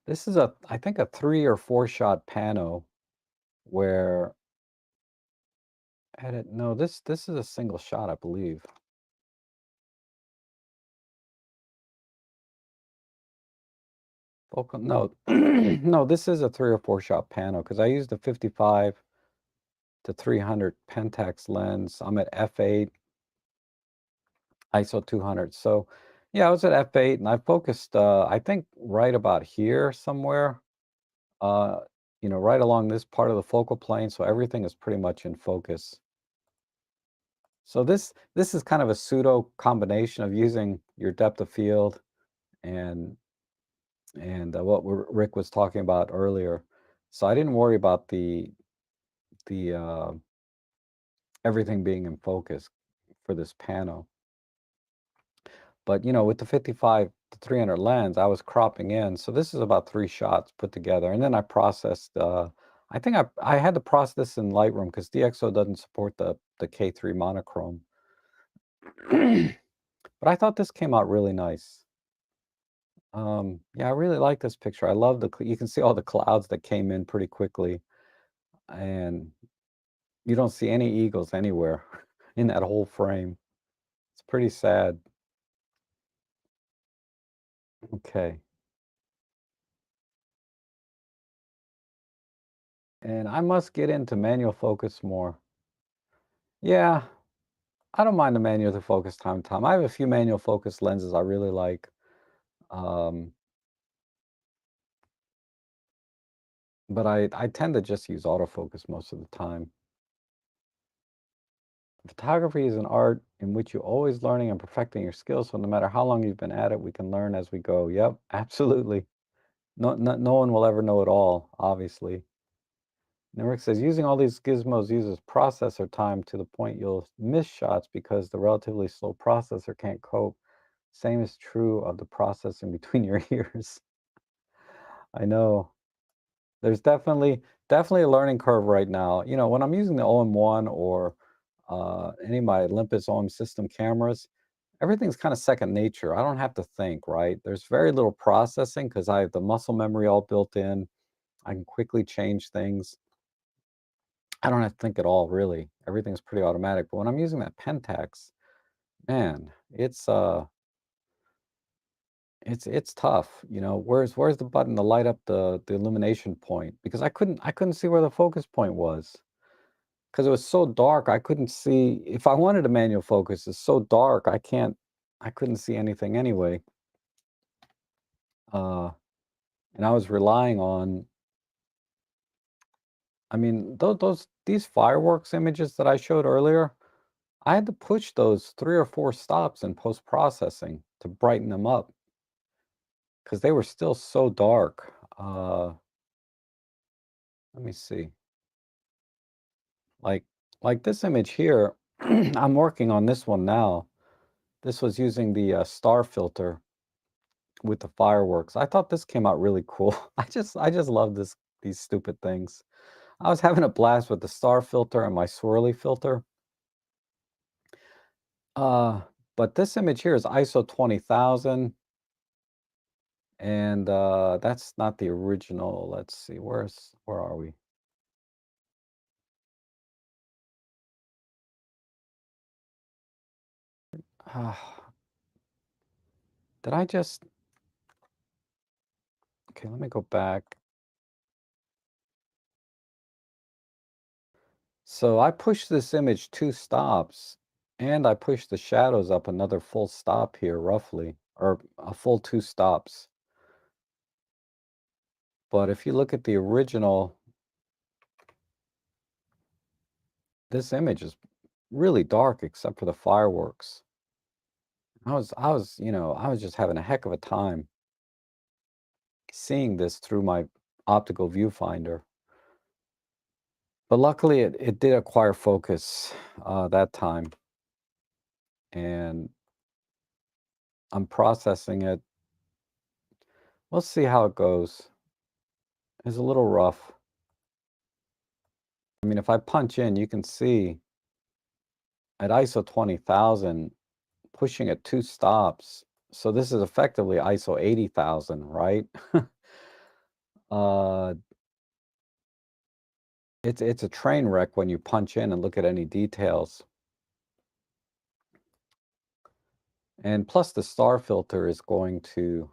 This is I think a 3 or 4 shot pano where edit. No, this is a single shot, I believe. Focal, no, no, this is a 3 or 4 shot pano because I used a 55 to 300 Pentax lens. I'm at f8, ISO 200. So, yeah, I was at f8 and I focused. I think right about here somewhere. Uh, right along this part of the focal plane. So everything is pretty much in focus. So this is kind of a pseudo combination of using your depth of field and what Rick was talking about earlier. So I didn't worry about the everything being in focus for this panel. But with the 55 to 300 lens, I was cropping in. So this is about 3 shots put together, and then I processed. I think I had to process this in Lightroom because DxO doesn't support the K3 monochrome. But I thought this came out really nice. Yeah, I really like this picture. I love you can see all the clouds that came in pretty quickly, and you don't see any eagles anywhere in that whole frame. It's pretty sad. Okay. And I must get into manual focus more. Yeah, I don't mind the manual focus time to time. I have a few manual focus lenses I really like. Um, but I tend to just use autofocus most of the time. Photography is an art in which you're always learning and perfecting your skills. So no matter how long you've been at it, we can learn as we go. Yep, absolutely. No one will ever know it all, obviously. And Rick says, using all these gizmos uses processor time to the point you'll miss shots because the relatively slow processor can't cope. Same is true of the processing between your ears. I know. There's definitely a learning curve right now. When I'm using the OM1 or any of my Olympus OM system cameras, everything's kind of second nature. I don't have to think, right? There's very little processing because I have the muscle memory all built in. I can quickly change things. I don't have to think at all, really. Everything's pretty automatic. But when I'm using that Pentax, man, it's tough. Where's the button to light up the illumination point? Because I couldn't see where the focus point was. Because it was so dark, I couldn't see if I wanted a manual focus, it's so dark, I couldn't see anything anyway. Uh, and I was relying on I mean, these fireworks images that I showed earlier, I had to push those 3 or 4 stops in post-processing to brighten them up because they were still so dark. Let me see. Like like this image here, I'm working on this one now. This was using the, star filter with the fireworks. I thought this came out really cool. I just love these stupid things. I was having a blast with the star filter and my swirly filter. Uh, but this image here is ISO 20,000, and, that's not the original. Let's see, where are we? Ah, did I just okay, let me go back. So I pushed this image 2 stops, and I pushed the shadows up another full stop here roughly, or a full 2 stops. But if you look at the original, this image is really dark except for the fireworks. I was just having a heck of a time seeing this through my optical viewfinder. But luckily it did acquire focus that time. And I'm processing it. Let's see how it goes. It's a little rough. I mean, if I punch in, you can see at ISO 20,000, pushing at 2 stops. So this is effectively ISO 80,000, right? Uh, it's a train wreck when you punch in and look at any details. And plus the star filter is going to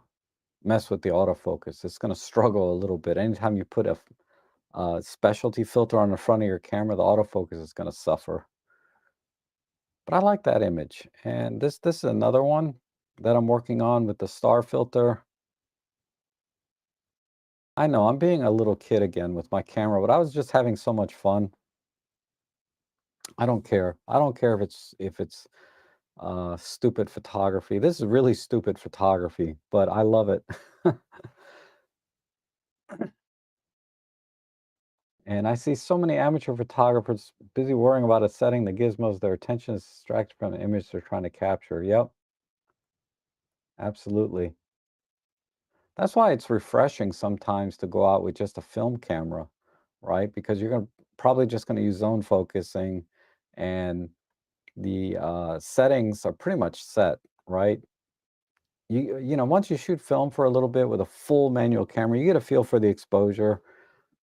mess with the autofocus. It's gonna struggle a little bit. Anytime you put a specialty filter on the front of your camera, the autofocus is gonna suffer. But I like that image. And this is another one that I'm working on with the star filter. I know I'm being a little kid again with my camera, but I was just having so much fun. I don't care. I don't care if it's stupid photography. This is really stupid photography, but I love it. And I see so many amateur photographers busy worrying about a setting that gizmos their attention is distracted from the image they're trying to capture. Yep, absolutely. That's why it's refreshing sometimes to go out with just a film camera, right? Because you're gonna probably just gonna use zone focusing, and the settings are pretty much set, right? You know, once you shoot film for a little bit with a full manual camera, you get a feel for the exposure,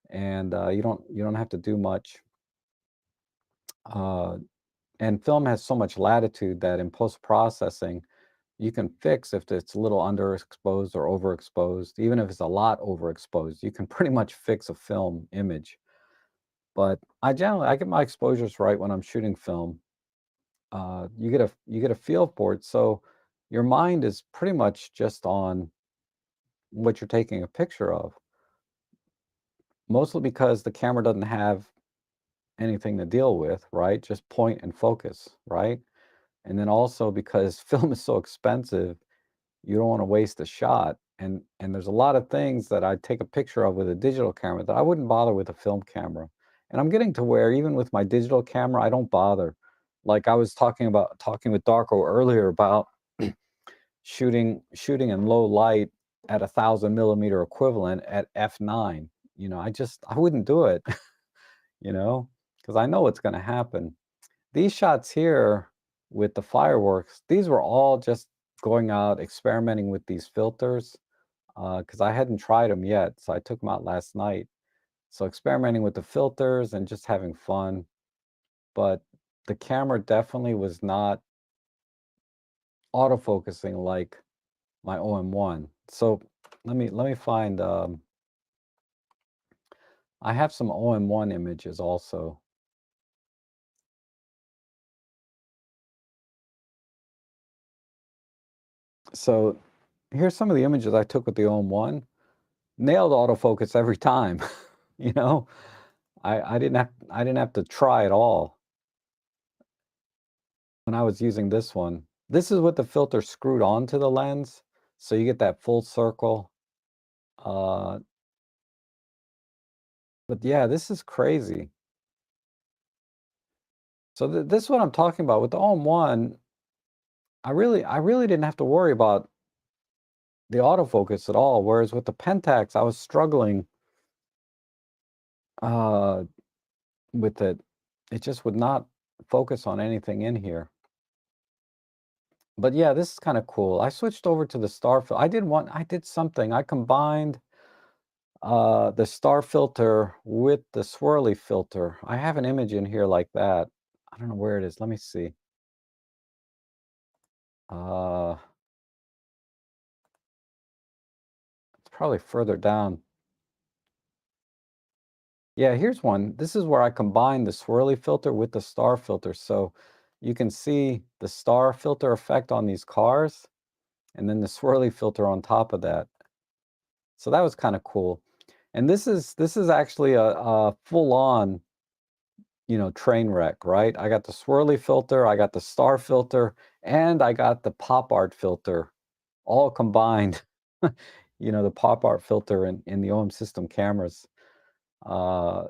and you don't have to do much. Uh, and film has so much latitude that in post processing, you can fix if it's a little underexposed or overexposed. Even if it's a lot overexposed, you can pretty much fix a film image. But I get my exposures right when I'm shooting film. You get a feel for it, so your mind is pretty much just on what you're taking a picture of. Mostly because the camera doesn't have anything to deal with, right? Just point and focus, right? And then also because film is so expensive, you don't want to waste a shot. And there's a lot of things that I take a picture of with a digital camera that I wouldn't bother with a film camera. And I'm getting to where even with my digital camera, I don't bother. Like I was talking with Darko earlier about shooting in low light at 1,000 millimeter equivalent at f9. I wouldn't do it. Because I know what's going to happen. These shots here with the fireworks, these were all just going out experimenting with these filters because I hadn't tried them yet. So I took them out last night. So experimenting with the filters and just having fun. But the camera definitely was not autofocusing like my OM1. So let me find. I have some OM1 images also. So here's some of the images I took with the OM1. Nailed autofocus every time. you know, I didn't have to try at all when I was using this one. This is with the filter screwed onto the lens, so you get that full circle. Uh, but yeah, this is crazy. So this is what I'm talking about with the OM1. I really didn't have to worry about the autofocus at all. Whereas with the Pentax, I was struggling uh, with it. It just would not focus on anything in here. But yeah, this is kind of cool. I switched over to the star filter. I did something. I combined the star filter with the swirly filter. I have an image in here like that. I don't know where it is. Let me see. Uh, it's probably further down. Yeah, here's one. This is where I combine the swirly filter with the star filter. So you can see the star filter effect on these cars and then the swirly filter on top of that. So that was kind of cool. And this is actually a full-on, train wreck, right? I got the swirly filter, I got the star filter, and I got the pop art filter all combined. The pop art filter in the OM system cameras. Uh,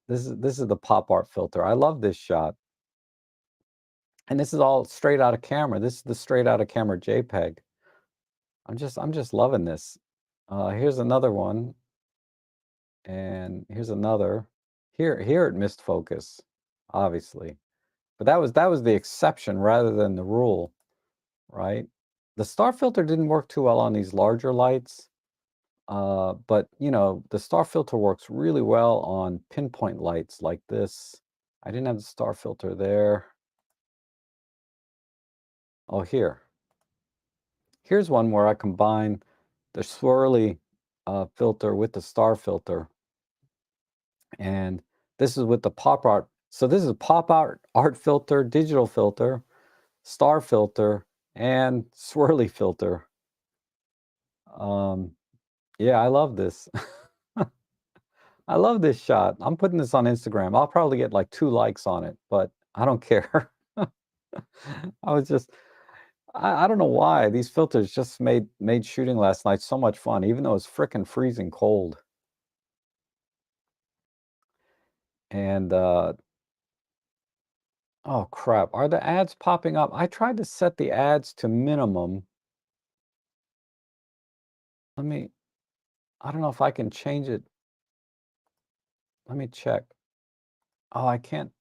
this is the pop art filter. I love this shot. And this is all straight out of camera. This is the straight out of camera JPEG. I'm just loving this. Here's another one, and here's another. Here it missed focus, obviously. But that was the exception rather than the rule, right? The star filter didn't work too well on these larger lights, but the star filter works really well on pinpoint lights like this. I didn't have the star filter there. Oh, here. Here's one where I combine the swirly filter with the star filter, and this is with the pop art. So this is a art filter, digital filter, star filter, and swirly filter. Um, yeah, I love this. I love this shot. I'm putting this on Instagram. I'll probably get like 2 likes on it, but I don't care. I was just I don't know why these filters just made shooting last night so much fun, even though it's frickin' freezing cold. And oh crap, are the ads popping up? I tried to set the ads to minimum. Let me I don't know if I can change it. Let me check. Oh, I can't.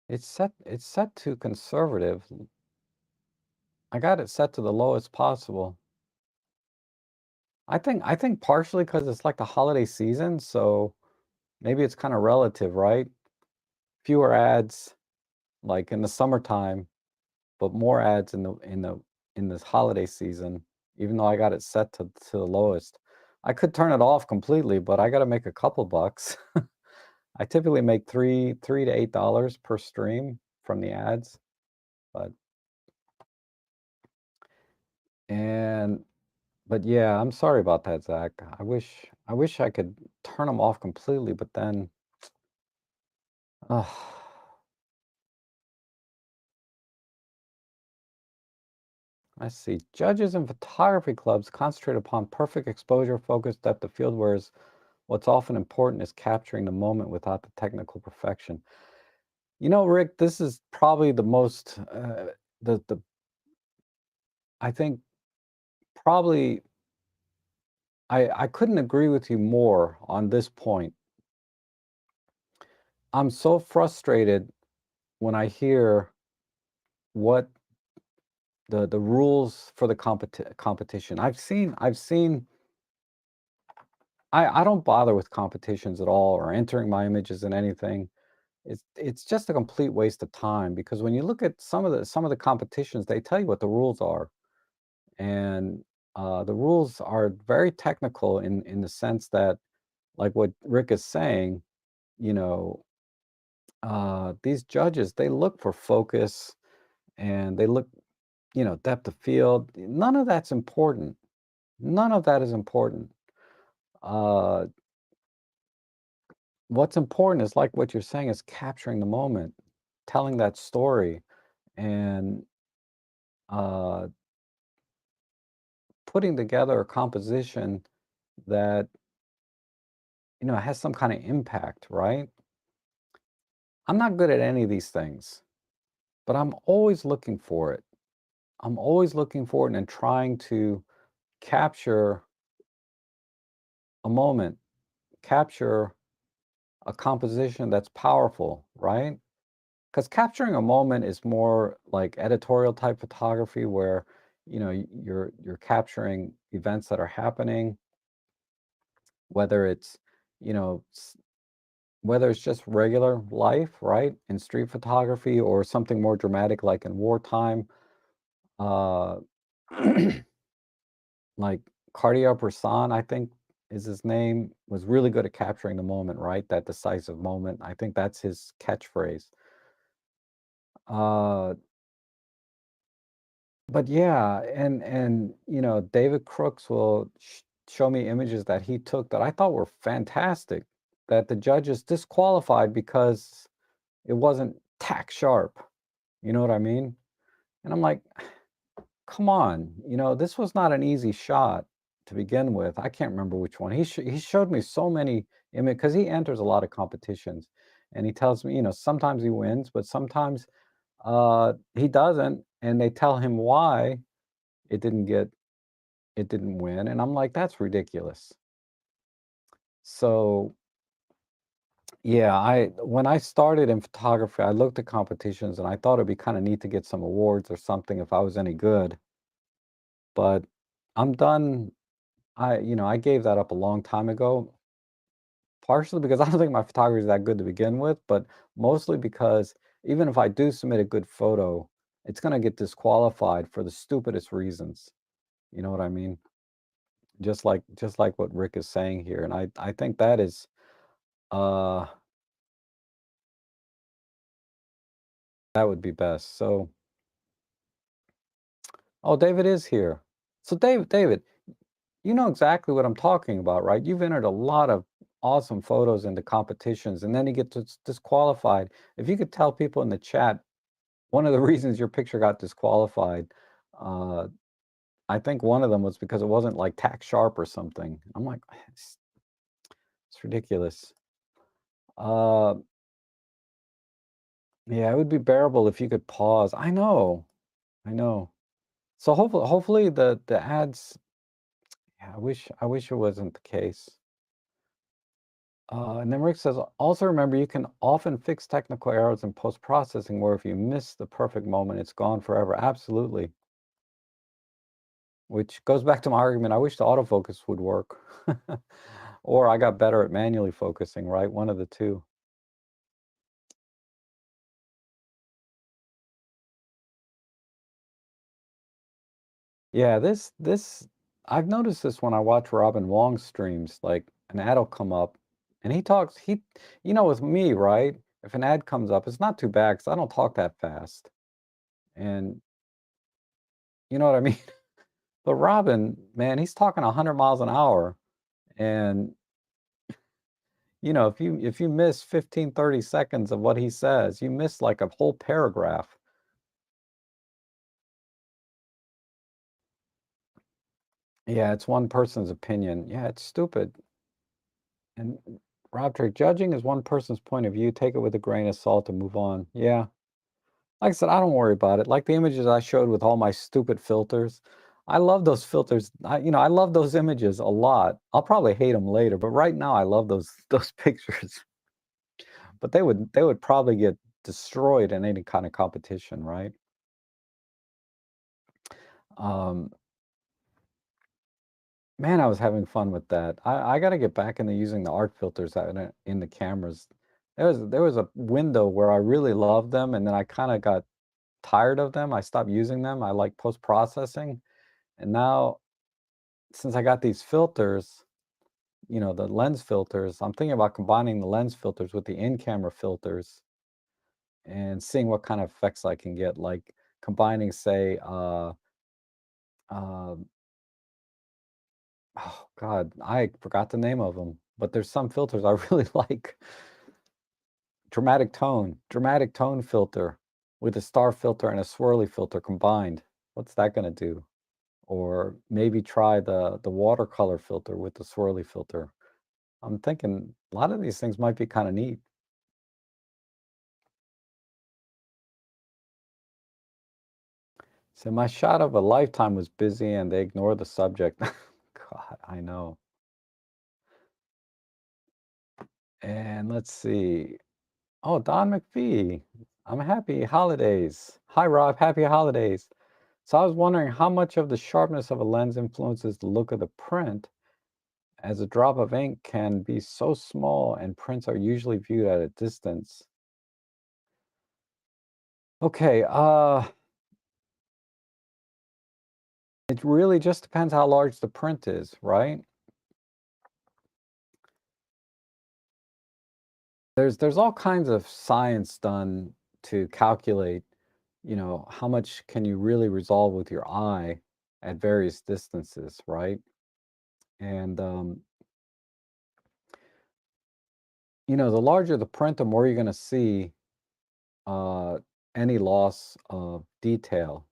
It's set to conservative. I got it set to the lowest possible. I think partially because it's like the holiday season, so maybe it's kind of relative, right? Fewer ads like in the summertime, but more ads in this holiday season, even though I got it set to the lowest. I could turn it off completely, but I got to make a couple bucks. I typically make three to $8 per stream from the ads, but and but yeah, I'm sorry about that, Zach. I wish I could turn them off completely, but then, ugh. I see. Judges and photography clubs concentrate upon perfect exposure, focus, depth of field, whereas what's often important is capturing the moment without the technical perfection. Rick, this is probably the most, the I think probably I couldn't agree with you more on this point. I'm so frustrated when I hear what the rules for the competition. I've seen I don't bother with competitions at all or entering my images in anything. It's just a complete waste of time because when you look at some of the competitions, they tell you what the rules are, and the rules are very technical in the sense that, like what Rick is saying, you know, these judges, they look for focus and they look, depth of field. None of that's important. None of that is important. Uh, what's important is like what you're saying is capturing the moment, telling that story, and uh, putting together a composition that has some kind of impact, right? I'm not good at any of these things, but I'm always looking for it. I'm always looking for it and trying to capture a moment, capture a composition that's powerful, right? Because capturing a moment is more like editorial type photography where you're capturing events that are happening, whether it's you know s- whether it's just regular life, right, in street photography, or something more dramatic like in wartime. uh like Cartier Bresson, I think is his name, was really good at capturing the moment, right, that decisive moment. I think that's his catchphrase. uh But yeah, and David Crooks will show me images that he took that I thought were fantastic, that the judges disqualified because it wasn't tack sharp. You know what I mean? And I'm like, come on, this was not an easy shot to begin with. I can't remember which one. He showed me so many images because he enters a lot of competitions, and he tells me, sometimes he wins, but sometimes he doesn't, and they tell him why it didn't get it didn't win, and I'm like, that's ridiculous. So yeah, I when I started in photography, I looked at competitions and I thought it'd be kind of neat to get some awards or something if I was any good. But I'm done. I gave that up a long time ago, partially because I don't think my photography is that good to begin with, but mostly because even if I do submit a good photo, it's going to get disqualified for the stupidest reasons. You know what I mean? Just like what Rick is saying here, and I think that is uh that would be best. So, oh, David is here. So David, you know exactly what I'm talking about, right? You've entered a lot of awesome photos into competitions, and then you get disqualified. If you could tell people in the chat one of the reasons your picture got disqualified, uh, I think one of them was because it wasn't like tack sharp or something. I'm like, it's ridiculous. Uh, yeah, it would be bearable if you could pause. I know. So hopefully the ads. Yeah, I wish it wasn't the case. And then Rick says, also remember you can often fix technical errors in post-processing where if you miss the perfect moment, it's gone forever. Absolutely. Which goes back to my argument. I wish the autofocus would work. Or I got better at manually focusing, right? One of the two. Yeah, this I've noticed this when I watch Robin Wong streams, like an ad will come up and with me, right? If an ad comes up, it's not too bad because I don't talk that fast. And you know what I mean? But Robin, man, he's talking 100 miles an hour. And, if you miss 15, 30 seconds of what he says, you miss like a whole paragraph. Yeah, it's one person's opinion. Yeah, it's stupid. And Rob Trick, judging is one person's point of view. Take it with a grain of salt and move on. Yeah. Like I said, I don't worry about it. Like the images I showed with all my stupid filters. I love those filters. I love those images a lot. I'll probably hate them later, but right now I love those those pictures. But they would probably get destroyed in any kind of competition, right? Um, man, I was having fun with that. I got to get back into using the art filters in the cameras. There was a window where I really loved them, and then I kind of got tired of them. I stopped using them. I like post processing, and now since I got these filters, the lens filters, I'm thinking about combining the lens filters with the in-camera filters and seeing what kind of effects I can get, like combining, say, um, oh God, I forgot the name of them, but there's some filters I really like. Dramatic tone filter with a star filter and a swirly filter combined. What's that gonna do? Or maybe try the watercolor filter with the swirly filter. I'm thinking a lot of these things might be kind of neat. So my shot of a lifetime was busy and they ignore the subject. God, I know. And let's see. Oh, Don McPhee. I'm happy holidays. Hi, Rob. Happy holidays. So I was wondering how much of the sharpness of a lens influences the look of the print, as a drop of ink can be so small and prints are usually viewed at a distance. Okay, it really just depends how large the print is, right? There's all kinds of science done to calculate, how much can you really resolve with your eye at various distances, right? And the larger the print, the more you're going to see uh, any loss of detail.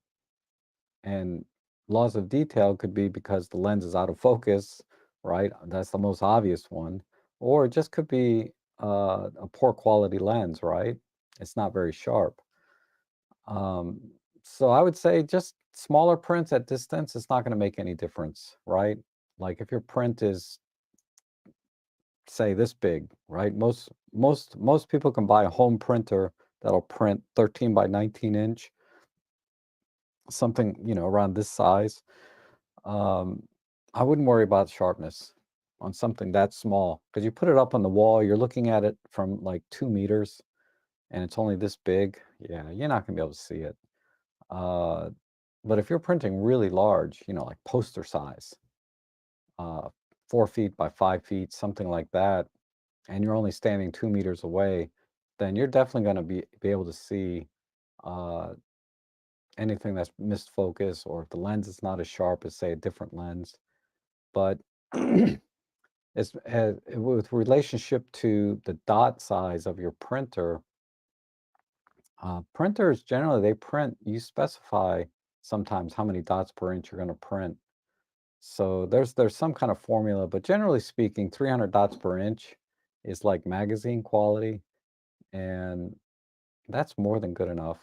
And loss of detail could be because the lens is out of focus, right? That's the most obvious one. Or it just could be a poor quality lens, right? It's not very sharp. Um, so I would say just smaller prints at distance, it's not going to make any difference, right? Like if your print is, say, this big, right? Most people can buy a home printer that'll print 13 by 19 inch, something, around this size. Um, I wouldn't worry about sharpness on something that small because you put it up on the wall, you're looking at it from like 2 meters and it's only this big. Yeah, you're not gonna be able to see it. Uh, but if you're printing really large, like poster size, uh, 4 feet by 5 feet, something like that, and you're only standing 2 meters away, then you're definitely going to be able to see uh, anything that's missed focus, or if the lens is not as sharp as, say, a different lens. But with relationship to the dot size of your printer, printers generally they print. You specify sometimes how many dots per inch you're going to print. So there's some kind of formula, but generally speaking, 300 dots per inch is like magazine quality, and that's more than good enough.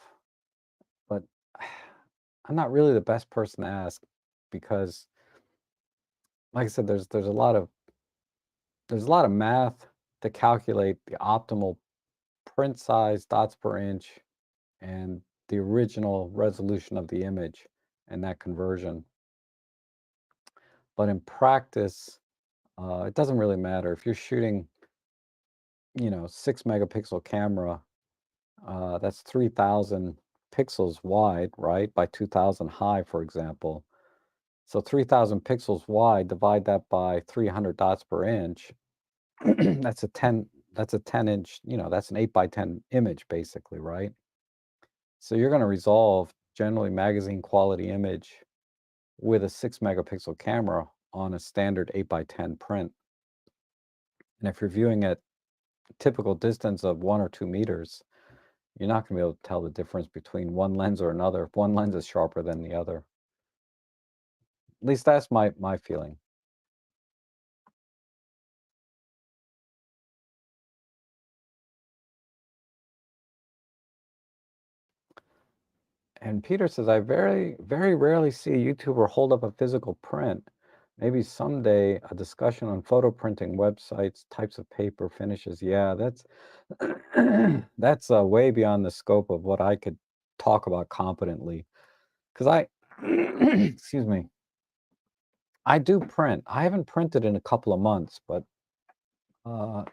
But I'm not really the best person to ask because, like I said, there's a lot of math to calculate the optimal print size, dots per inch, and the original resolution of the image and that conversion. But in practice, it doesn't really matter if you're shooting, 6 megapixel camera. That's 3,000 pixels wide, right? By 2,000 high, for example. So 3,000 pixels wide, divide that by 300 dots per inch. That's a 10 inch, that's an 8 by 10 image basically, right? So you're going to resolve generally magazine quality image with a 6 megapixel camera on a standard 8 by 10 print. And if you're viewing at typical distance of 1 or 2 meters, you're not going to be able to tell the difference between one lens or another if one lens is sharper than the other. At least that's my feeling. And Peter says, I very, very rarely see a YouTuber hold up a physical print. Maybe someday a discussion on photo printing websites, types of paper, finishes. Yeah, that's way beyond the scope of what I could talk about competently. Because excuse me, I do print. I haven't printed in a couple of months, but uh,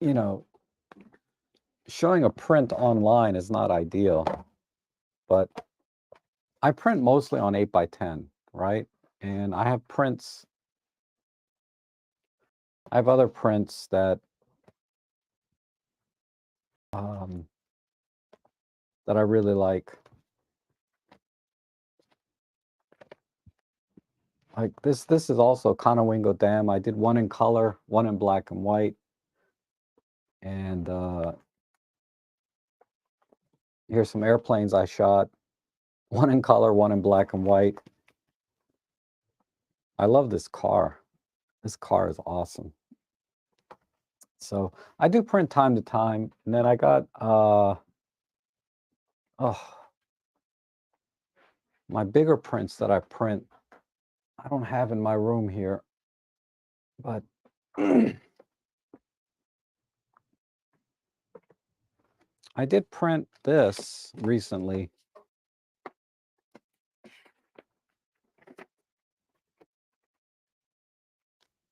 you know, showing a print online is not ideal. But I print mostly on 8 by 10, right? And I have prints. I have other prints um, that I really like. Like this is also Conowingo Dam. I did one in color, one in black and white. And here's some airplanes I shot. One in color, one in black and white. I love this car. This car is awesome. So I do print time to time. And then I got oh, my bigger prints that I print. I don't have in my room here, but I did print this recently.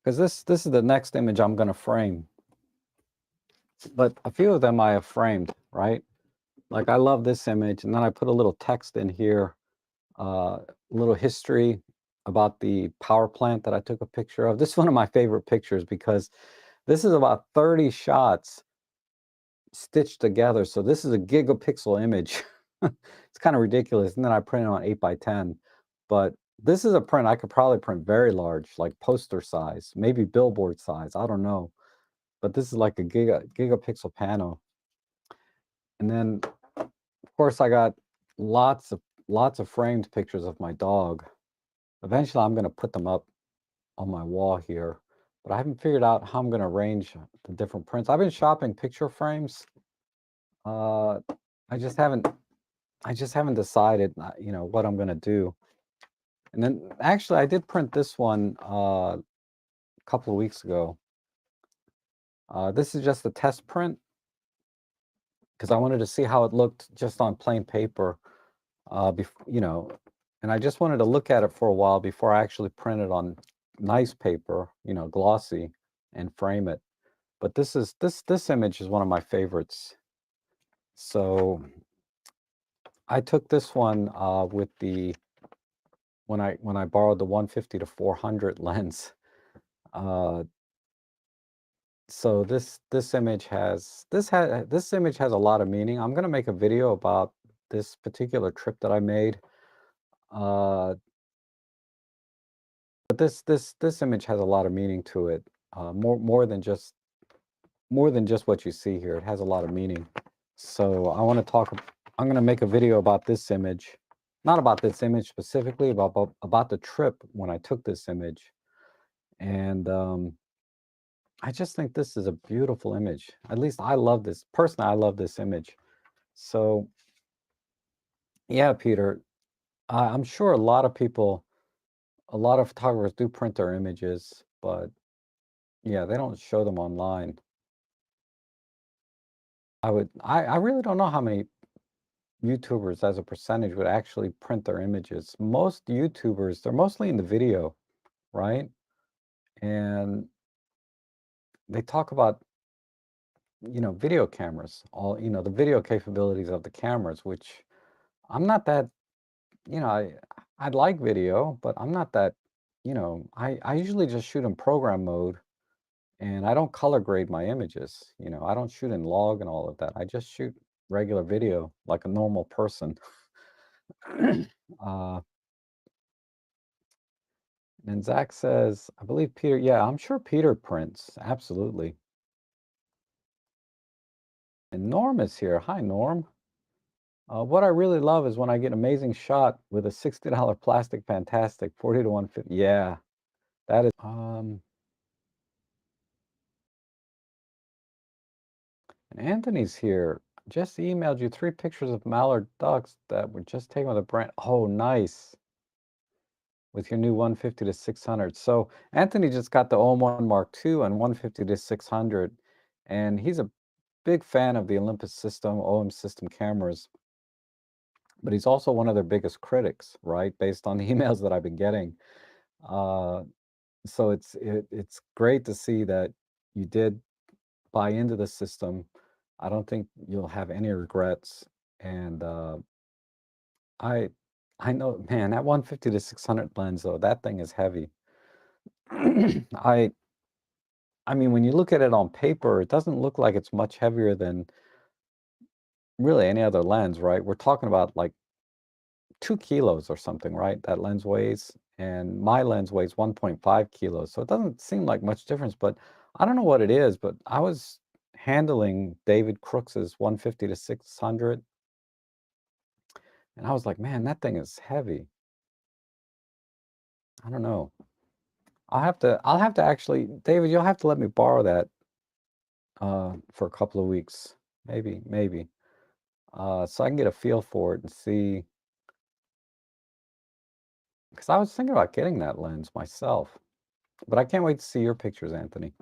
Because this is the next image I'm going to frame. But a few of them I have framed, right? Like I love this image, and then I put a little text in here, a little history about the power plant that I took a picture of. This is one of my favorite pictures because this is about 30 shots stitched together. So this is a gigapixel image. It's kind of ridiculous. And then I printed on 8 by 10. But this is a print I could probably print very large, like poster size, maybe billboard size. I don't know. But this is like a gigapixel panel. And then, of course, I got lots of lots of framed pictures of my dog. Eventually, I'm gonna put them up on my wall here, but I haven't figured out how I'm gonna arrange the different prints. I've been shopping picture frames. Uh, I just haven't I just haven't decided, what I'm gonna do. And then actually, I did print this one a couple of weeks ago. This is just a test print because I wanted to see how it looked just on plain paper. And I just wanted to look at it for a while before I actually print it on nice paper, glossy, and frame it. But this image is one of my favorites. So I took this one with the when I borrowed the 150 to 400 lens. Uh, so this image has a lot of meaning. I'm gonna make a video about this particular trip that I made. Uh, but this image has a lot of meaning to it. More than just what you see here. It has a lot of meaning. So I'm gonna make a video about this image. Not about this image specifically, about the trip when I took this image. And I just think this is a beautiful image. At least I love this. Personally, I love this image. So yeah, Peter, I'm sure a lot of photographers do print their images, but yeah, they don't show them online. I really don't know how many YouTubers as a percentage would actually print their images. Most YouTubers, they're mostly in the video, right? And they talk about, video cameras, the video capabilities of the cameras, which I'm not that, you know, I I'd like video, but I'm not that, I usually just shoot in program mode and I don't color grade my images. I don't shoot in log and all of that. I just shoot regular video like a normal person. uh, And Zach says, I believe Peter, yeah, I'm sure Peter prints. Absolutely. And Norm is here. Hi, Norm. What I really love is when I get an amazing shot with a $60 plastic fantastic, 40 to 150. Yeah, that is. And Anthony's here. Just emailed you 3 pictures of mallard ducks that were just taken with a brand. Oh, nice. With your new 150 to 600. So Anthony just got the OM1 Mark II and 150 to 600. And he's a big fan of the Olympus system, OM system cameras, but he's also one of their biggest critics, right? Based on the emails that I've been getting. Uh, so it's great to see that you did buy into the system. I don't think you'll have any regrets. And I I know, man, that 150 to 600 lens though, that thing is heavy. I I mean, when you look at it on paper, it doesn't look like it's much heavier than really any other lens, right? We're talking about like 2 kilos or something, right? That lens weighs, and my lens weighs 1.5 kilos. So it doesn't seem like much difference, but I don't know what it is. But I was handling David Crooks's 150 to 600, and I was like, man, that thing is heavy. I don't know. I'll have to actually, David, you'll have to let me borrow that for a couple of weeks, maybe, so I can get a feel for it and see. Because I was thinking about getting that lens myself, but I can't wait to see your pictures, Anthony.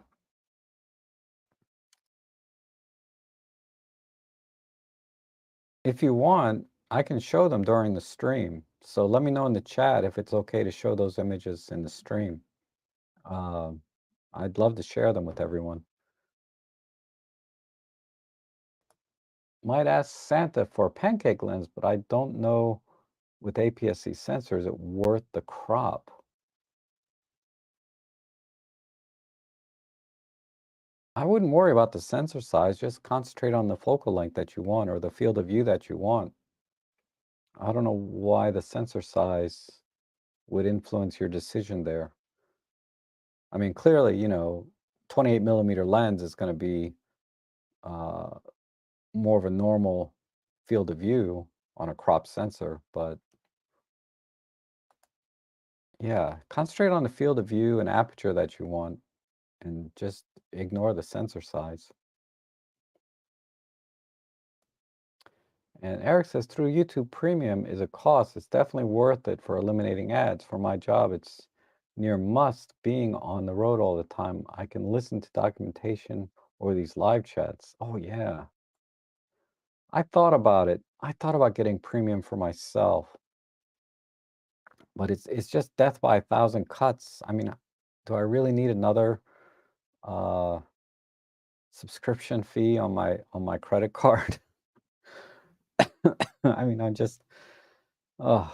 If you want, I can show them during the stream. So let me know in the chat if it's okay to show those images in the stream. Um, I'd love to share them with everyone. Might ask Santa for a pancake lens, but I don't know with APS-C sensors, is it worth the crop? I wouldn't worry about the sensor size, just concentrate on the focal length that you want or the field of view that you want. I don't know why the sensor size would influence your decision there. I mean, clearly, 28 millimeter lens is going to be uh, more of a normal field of view on a crop sensor, but yeah, concentrate on the field of view and aperture that you want and just ignore the sensor size. And Eric says, through YouTube Premium is a cost. It's definitely worth it for eliminating ads. For my job, it's near must being on the road all the time. I can listen to documentation or these live chats. Oh, yeah. I thought about it. I thought about getting premium for myself, but it's just death by a thousand cuts. I mean, do I really need another uh, subscription fee on my credit card? I mean, I'm just, oh,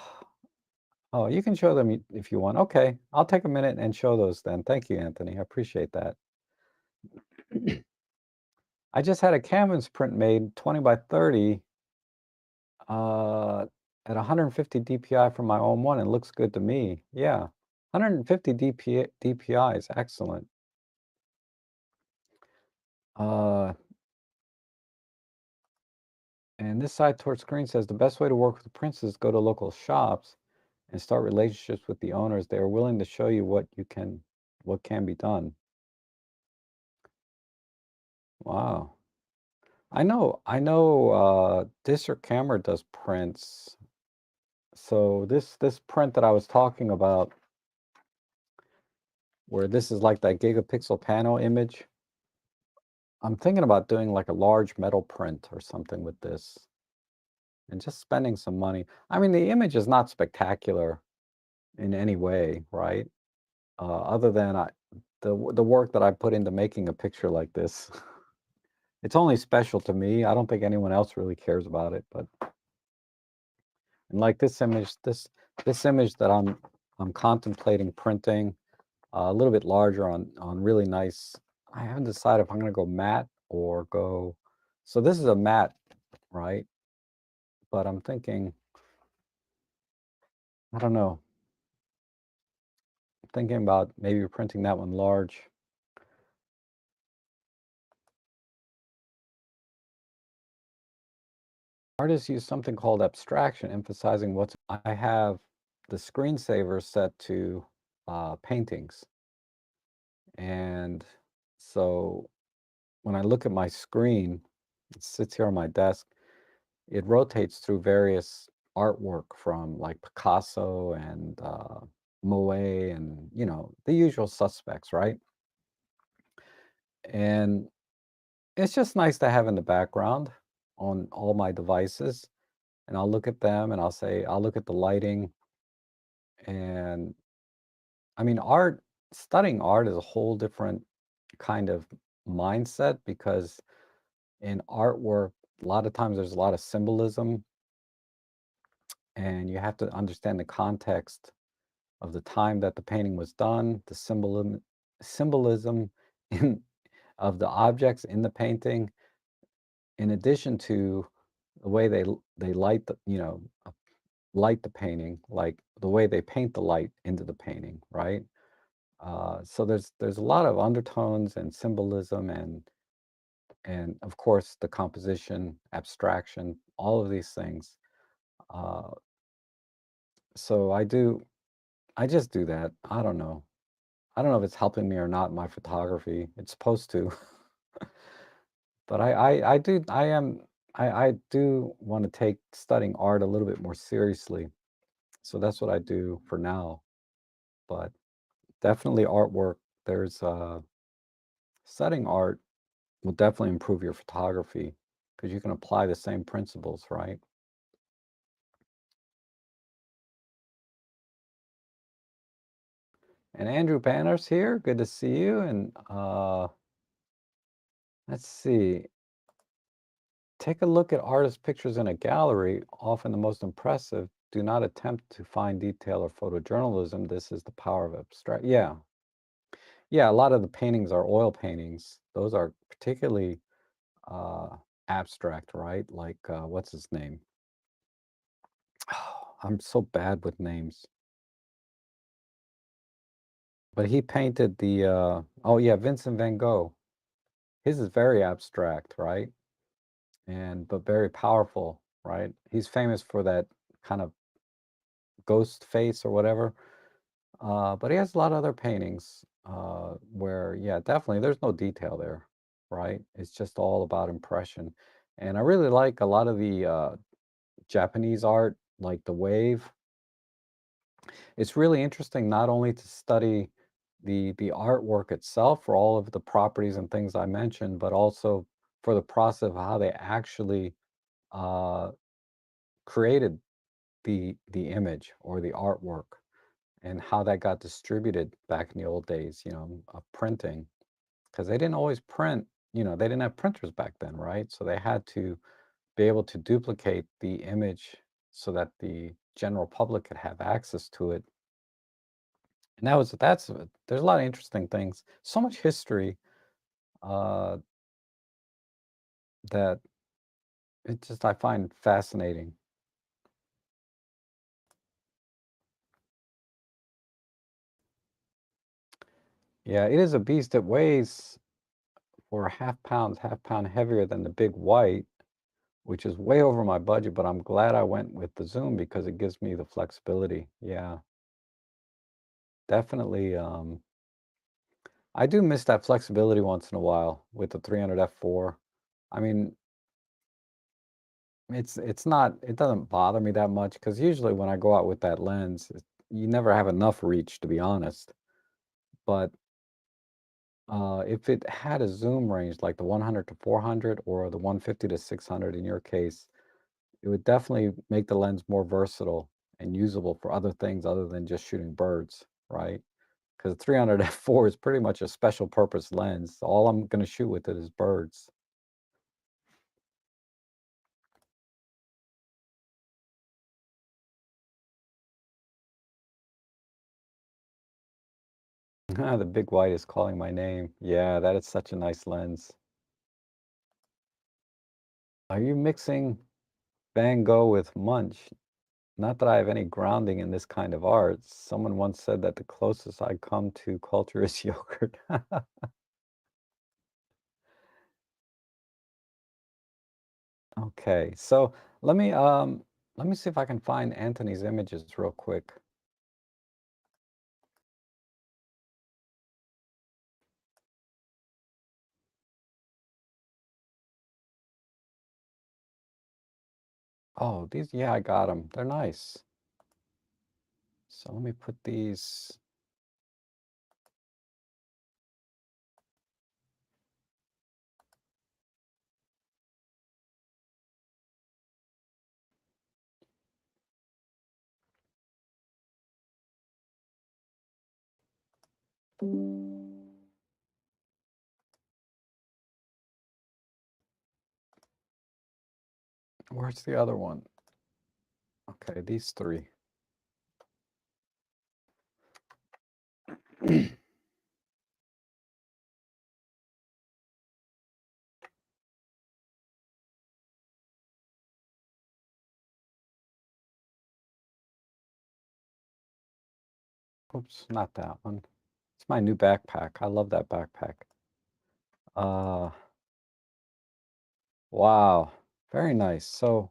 oh, you can show them if you want. Okay, I'll take a minute and show those then. Thank you, Anthony. I appreciate that. I just had a canvas print made 20 by 30 uh, at 150 DPI from my own one. It looks good to me. Yeah, 150 DPI is excellent. Uh, and this side towards screen says the best way to work with prints is go to local shops and start relationships with the owners. They are willing to show you what can be done. Wow. I know, District Camera does prints. So this print that I was talking about, where this is like that gigapixel panel image, I'm thinking about doing like a large metal print or something with this and just spending some money. I mean, the image is not spectacular in any way, right? Other than the work that I put into making a picture like this. It's only special to me. I don't think anyone else really cares about it, but and like this image, this image that I'm contemplating printing a little bit larger on really nice. I haven't decided if I'm going to go matte or go. So this is a matte, right? But I'm thinking, I don't know. I'm thinking about maybe printing that one large. Artists use something called abstraction, emphasizing what's. I have the screensaver set to paintings, and so when I look at my screen, it sits here on my desk. It rotates through various artwork from like Picasso and Monet and the usual suspects, right? And it's just nice to have in the background on all my devices. And I'll look at them and I'll look at the lighting. And I mean, studying art is a whole different kind of mindset because in artwork, a lot of times there's a lot of symbolism and you have to understand the context of the time that the painting was done, the symbolism in, of the objects in the painting, in addition to the way they light light the painting, like the way they paint the light into the painting, right? So there's a lot of undertones and symbolism and of course the composition, abstraction, all of these things. Uh, so I just do that. I don't know. I don't know if it's helping me or not in my photography. It's supposed to, but I do want to take studying art a little bit more seriously. So that's what I do for now. But definitely artwork. There's studying art will definitely improve your photography because you can apply the same principles, right? And Andrew Banner's here. Good to see you. And let's see. Take a look at artist pictures in a gallery, often the most impressive. Do not attempt to find detail or photojournalism. This is the power of abstract. Yeah. Yeah, a lot of the paintings are oil paintings. Those are particularly abstract, right? Like what's his name? I'm so bad with names. But he painted the oh yeah, Vincent van Gogh. His is very abstract, right? and but very powerful, right? He's famous for that kind of ghost face or whatever. But he has a lot of other paintings where, yeah, definitely there's no detail there, right? It's just all about impression. And I really like a lot of the Japanese art, like the wave. It's really interesting not only to study the artwork itself for all of the properties and things I mentioned, but also for the process of how they actually uh, created the image or the artwork and how that got distributed back in the old days, of printing, because they didn't always print. They didn't have printers back then, right? So they had to be able to duplicate the image so that the general public could have access to it. And there's a lot of interesting things, so much history uh, that I find fascinating. Yeah, it is a beast. It weighs for half pound heavier than the big white, which is way over my budget, but I'm glad I went with the Zoom because it gives me the flexibility. Yeah, definitely. I do miss that flexibility once in a while with the 300 f4. I mean, it doesn't bother me that much because usually when I go out with that lens, you never have enough reach, to be honest. But if it had a zoom range like the 100 to 400 or the 150 to 600 in your case, it would definitely make the lens more versatile and usable for other things other than just shooting birds, right? Because 300 f4 is pretty much a special purpose lens. All I'm going to shoot with it is birds. The big white is calling my name. Yeah, that is such a nice lens. Are you mixing Van Gogh with Munch? Not that I have any grounding in this kind of art. Someone once said that the closest I come to culture is yogurt. Okay, so let me um let me see if I can find Anthony's images real quick. Oh, these, yeah, I got them. They're nice. So let me put these. Where's the other one? Okay, these three. Oops, not that one. It's my new backpack. I love that backpack. Uh, wow, very nice. So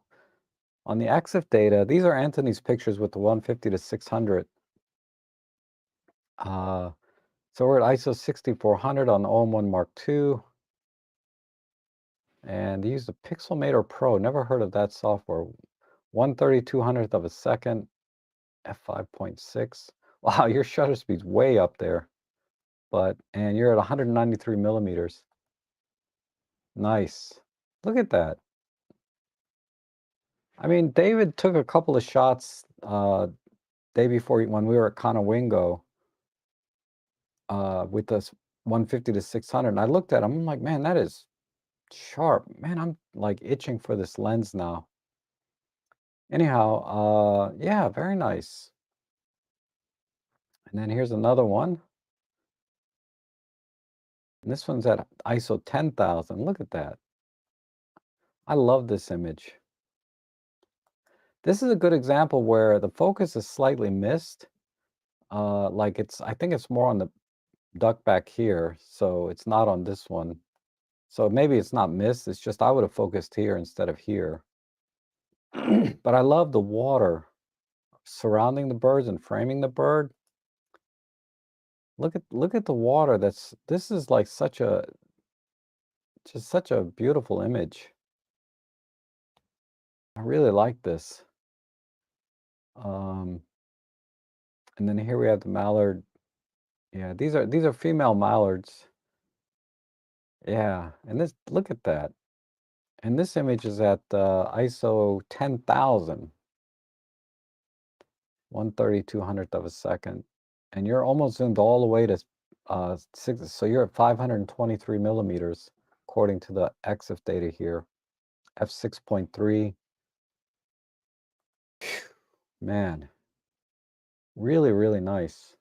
on the EXIF data, these are Anthony's pictures with the 150 to 600. Uh, so we're at ISO 6400 on the OM1 Mark II, and he used a Pixelmator Pro. Never heard of that software. 1/3200th of a second, f5.6. Wow, your shutter speed's way up there. And you're at 193 millimeters. Nice. Look at that. I mean, David took a couple of shots day before when we were at Conowingo with this 150 to 600. And I looked at him, I'm like, man, that is sharp. Man, I'm like itching for this lens now. Anyhow, yeah, very nice. And then here's another one. And this one's at ISO 10,000. Look at that. I love this image. This is a good example where the focus is slightly missed. I think it's more on the duck back here, so it's not on this one. So maybe it's not missed, it's just I would have focused here instead of here. But I love the water surrounding the birds and framing the bird. Look at the water. This is like such a just such a beautiful image. I really like this. Um, and then here we have the mallard. Yeah, these are female mallards. Yeah, and this look at that. And this image is at ISO 10,000, 1/3200th of a second. And you're almost zoomed all the way to six, so you're at 523 millimeters, according to the EXIF data here. F6.3. Man, really, really nice.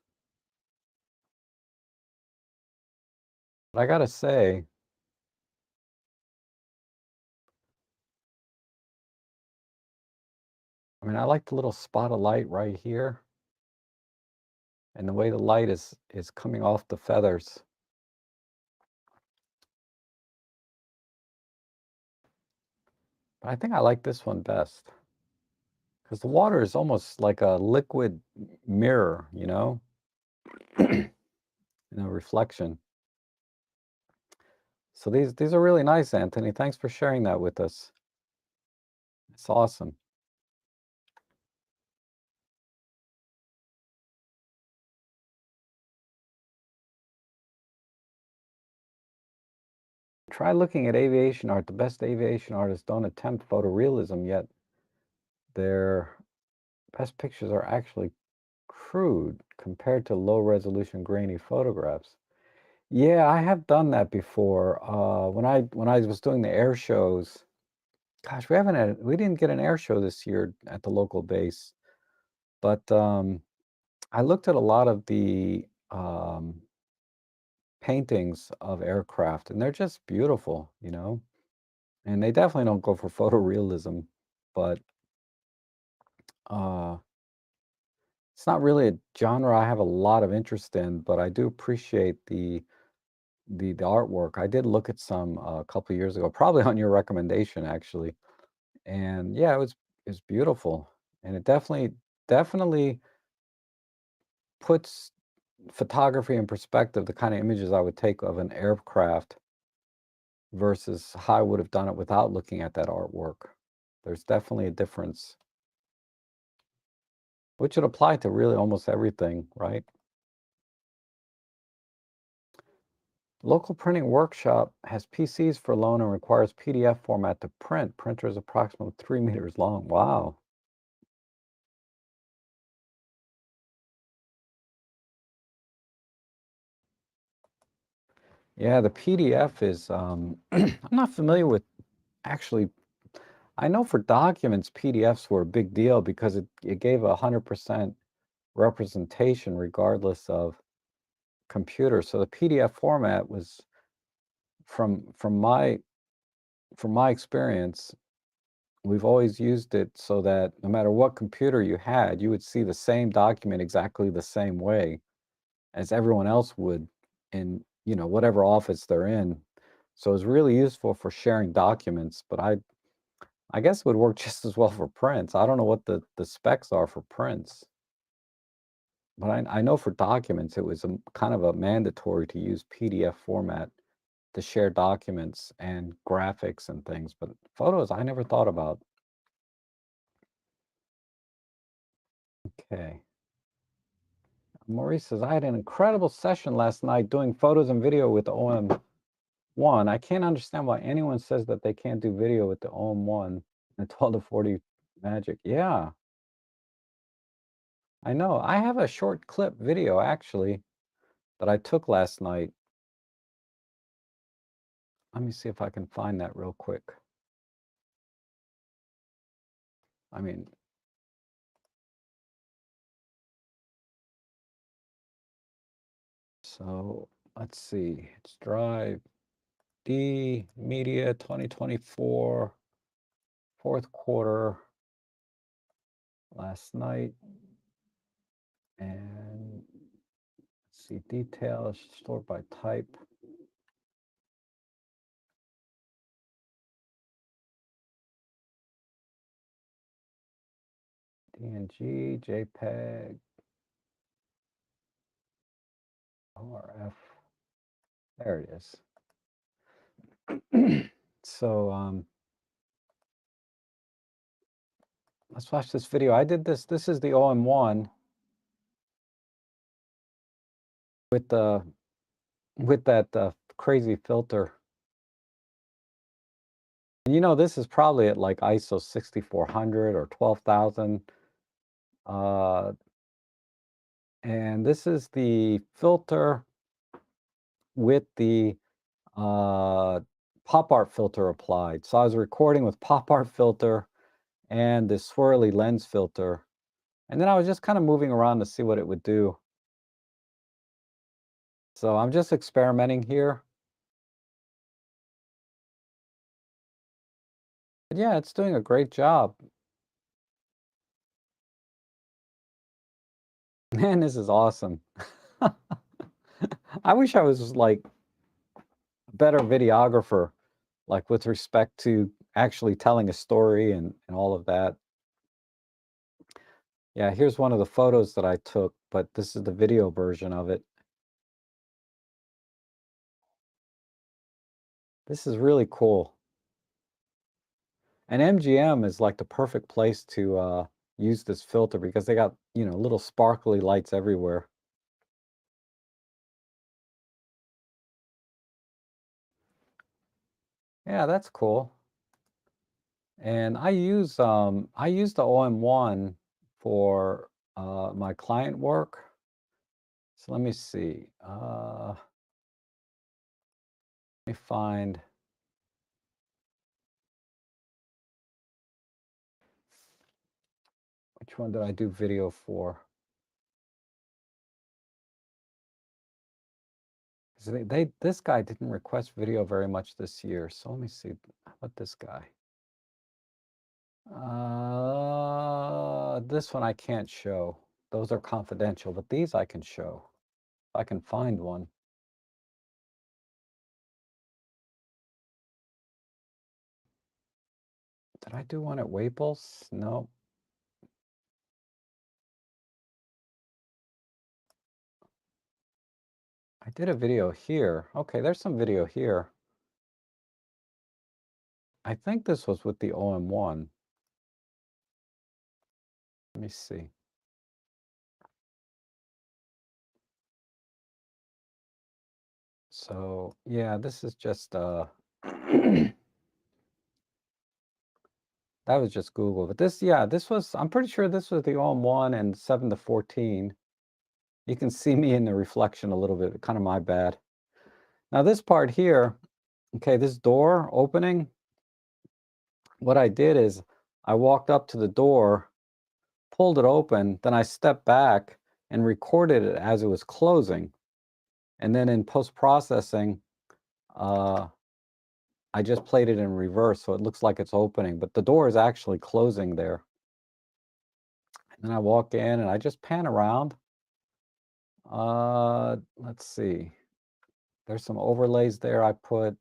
But I gotta say, I mean, I like the little spot of light right here, and the way the light is coming off the feathers. But I think I like this one best because the water is almost like a liquid mirror, reflection. So these are really nice, Anthony. Thanks for sharing that with us. It's awesome. Try looking at aviation art. The best aviation artists don't attempt photorealism, yet their best pictures are actually crude compared to low-resolution grainy photographs. Yeah, I have done that before. When I was doing the air shows, gosh, we didn't get an air show this year at the local base, but I looked at a lot of the paintings of aircraft, and they're just beautiful. And they definitely don't go for photorealism, but uh, it's not really a genre I have a lot of interest in, but I do appreciate the artwork. I did look at some a couple years ago, probably on your recommendation actually, and yeah, it was beautiful, and it definitely puts photography in perspective, the kind of images I would take of an aircraft versus how I would have done it without looking at that artwork. There's definitely a difference, which would apply to really almost everything, right? Local printing workshop has PCs for loan and requires PDF format to print. Printer is approximately 3 meters long. Wow. Yeah, the PDF is, I'm not familiar with actually, I know for documents, PDFs were a big deal because it gave 100% representation regardless of computer. So the PDF format was from from my from my experience, we've always used it so that no matter what computer you had, you would see the same document exactly the same way as everyone else would in, whatever office they're in. So it's really useful for sharing documents, but I guess it would work just as well for prints. I don't know what the specs are for prints, but I know for documents it was kind of a mandatory to use PDF format to share documents and graphics and things, but photos I never thought about. Okay. Maurice says, I had an incredible session last night doing photos and video with the OM1. I can't understand why anyone says that they can't do video with the OM1 and 12 to 40 magic. Yeah, I know. I have a short clip video actually that I took last night. Let me see if I can find that real quick. I mean, so let's see. It's Drive D Media 2024, fourth quarter last night. And let's see, details stored by type. PNG, JPEG, ORF. There it is. So let's watch this video. I did this. This is the OM1 with that crazy filter. And you know, this is probably at like ISO 6400 or 12,000. And this is the filter with the pop art filter applied. So I was recording with pop art filter and the swirly lens filter. And then I was just kind of moving around to see what it would do. So I'm just experimenting here. But yeah, it's doing a great job. Man, this is awesome. I wish I was like a better videographer, like with respect to actually telling a story and all of that. Yeah, here's one of the photos that I took, but this is the video version of it. This is really cool. And MGM is like the perfect place to use this filter because they got, you know, little sparkly lights everywhere. Yeah, that's cool. And I use the OM1 for my client work. So let me see. Let me find which one did I do video for? 'Cause this guy didn't request video very much this year. So let me see. How about this guy? This one I can't show. Those are confidential, but these I can show. If I can find one. Did I do one at Waples? No. I did a video here. Okay, there's some video here. I think this was with the OM1. Let me see. So yeah, this is just that was just Google. But this, yeah, this was, I'm pretty sure this was the OM1 and 7 to 14. You can see me in the reflection a little bit, kind of my bad. Now this part here, okay, this door opening, what I did is I walked up to the door, pulled it open, then I stepped back and recorded it as it was closing. And then in post-processing, uh, I just played it in reverse, so it looks like it's opening, but the door is actually closing there. And then I walk in and I just pan around. Let's see. There's some overlays there I put.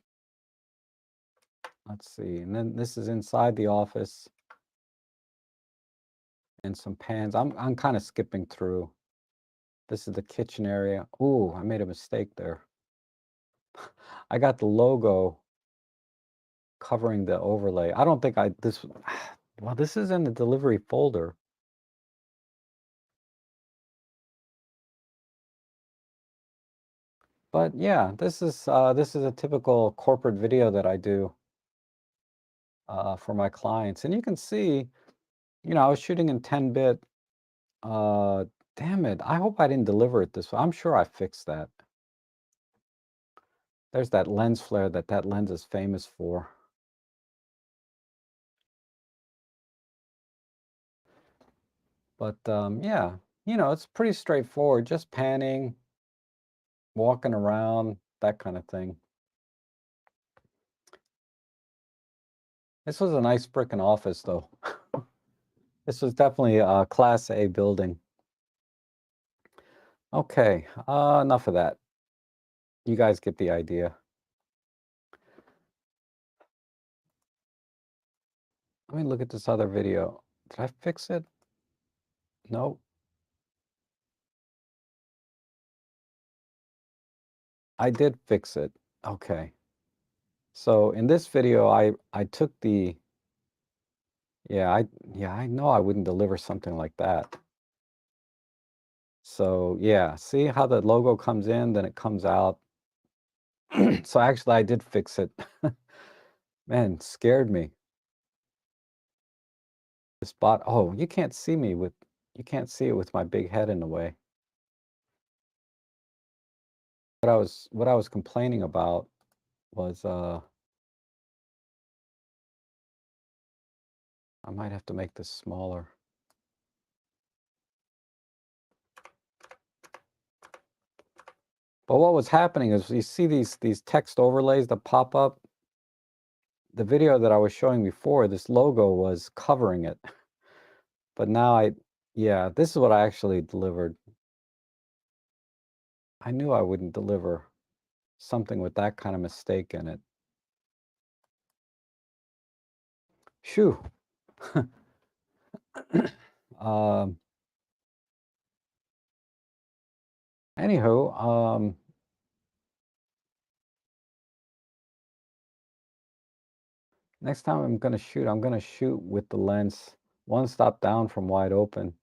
Let's see. And then this is inside the office and some pans. I'm kind of skipping through. This is the kitchen area. Ooh, I made a mistake there. I got the logo covering the overlay. I don't think this, well, this is in the delivery folder. But yeah, this is a typical corporate video that I do for my clients. And you can see, you know, I was shooting in 10-bit. Uh, damn it. I hope I didn't deliver it this way. I'm sure I fixed that. There's that lens flare that lens is famous for. But yeah, you know, it's pretty straightforward. Just panning, walking around, that kind of thing. This was a nice frickin' office, though. This was definitely a Class A building. Okay, enough of that. You guys get the idea. Let me look at this other video. Did I fix it? No, I did fix it. Okay. So in this video, I took the yeah, I know I wouldn't deliver something like that. So yeah, see how the logo comes in, then it comes out. So actually I did fix it. Man, scared me. This bot oh, you can't see it with my big head in the way. What I was complaining about was I might have to make this smaller. But what was happening is you see these text overlays that pop up. The video that I was showing before, this logo was covering it. But now yeah, this is what I actually delivered. I knew I wouldn't deliver something with that kind of mistake in it. Shoo. um, Anywho, next time I'm gonna shoot with the lens one stop down from wide open.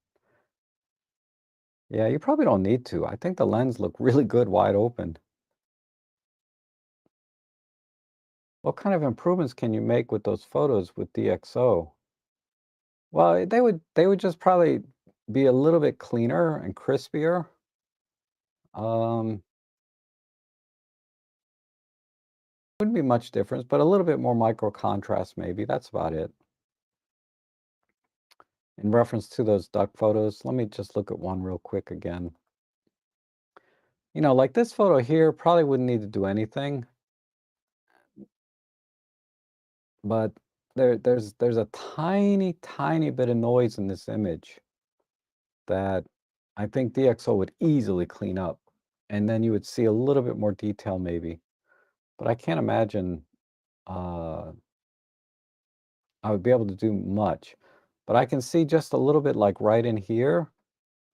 Yeah, you probably don't need to. I think the lens look really good wide open. What kind of improvements can you make with those photos with DxO? Well, they would just probably be a little bit cleaner and crispier. Wouldn't be much difference, but a little bit more micro contrast maybe. That's about it. In reference to those duck photos, let me just look at one real quick again. You know, like this photo here, probably wouldn't need to do anything, but there's a tiny, tiny bit of noise in this image that I think DxO would easily clean up. And then you would see a little bit more detail maybe. But I can't imagine uh, I would be able to do much. But I can see just a little bit like right in here,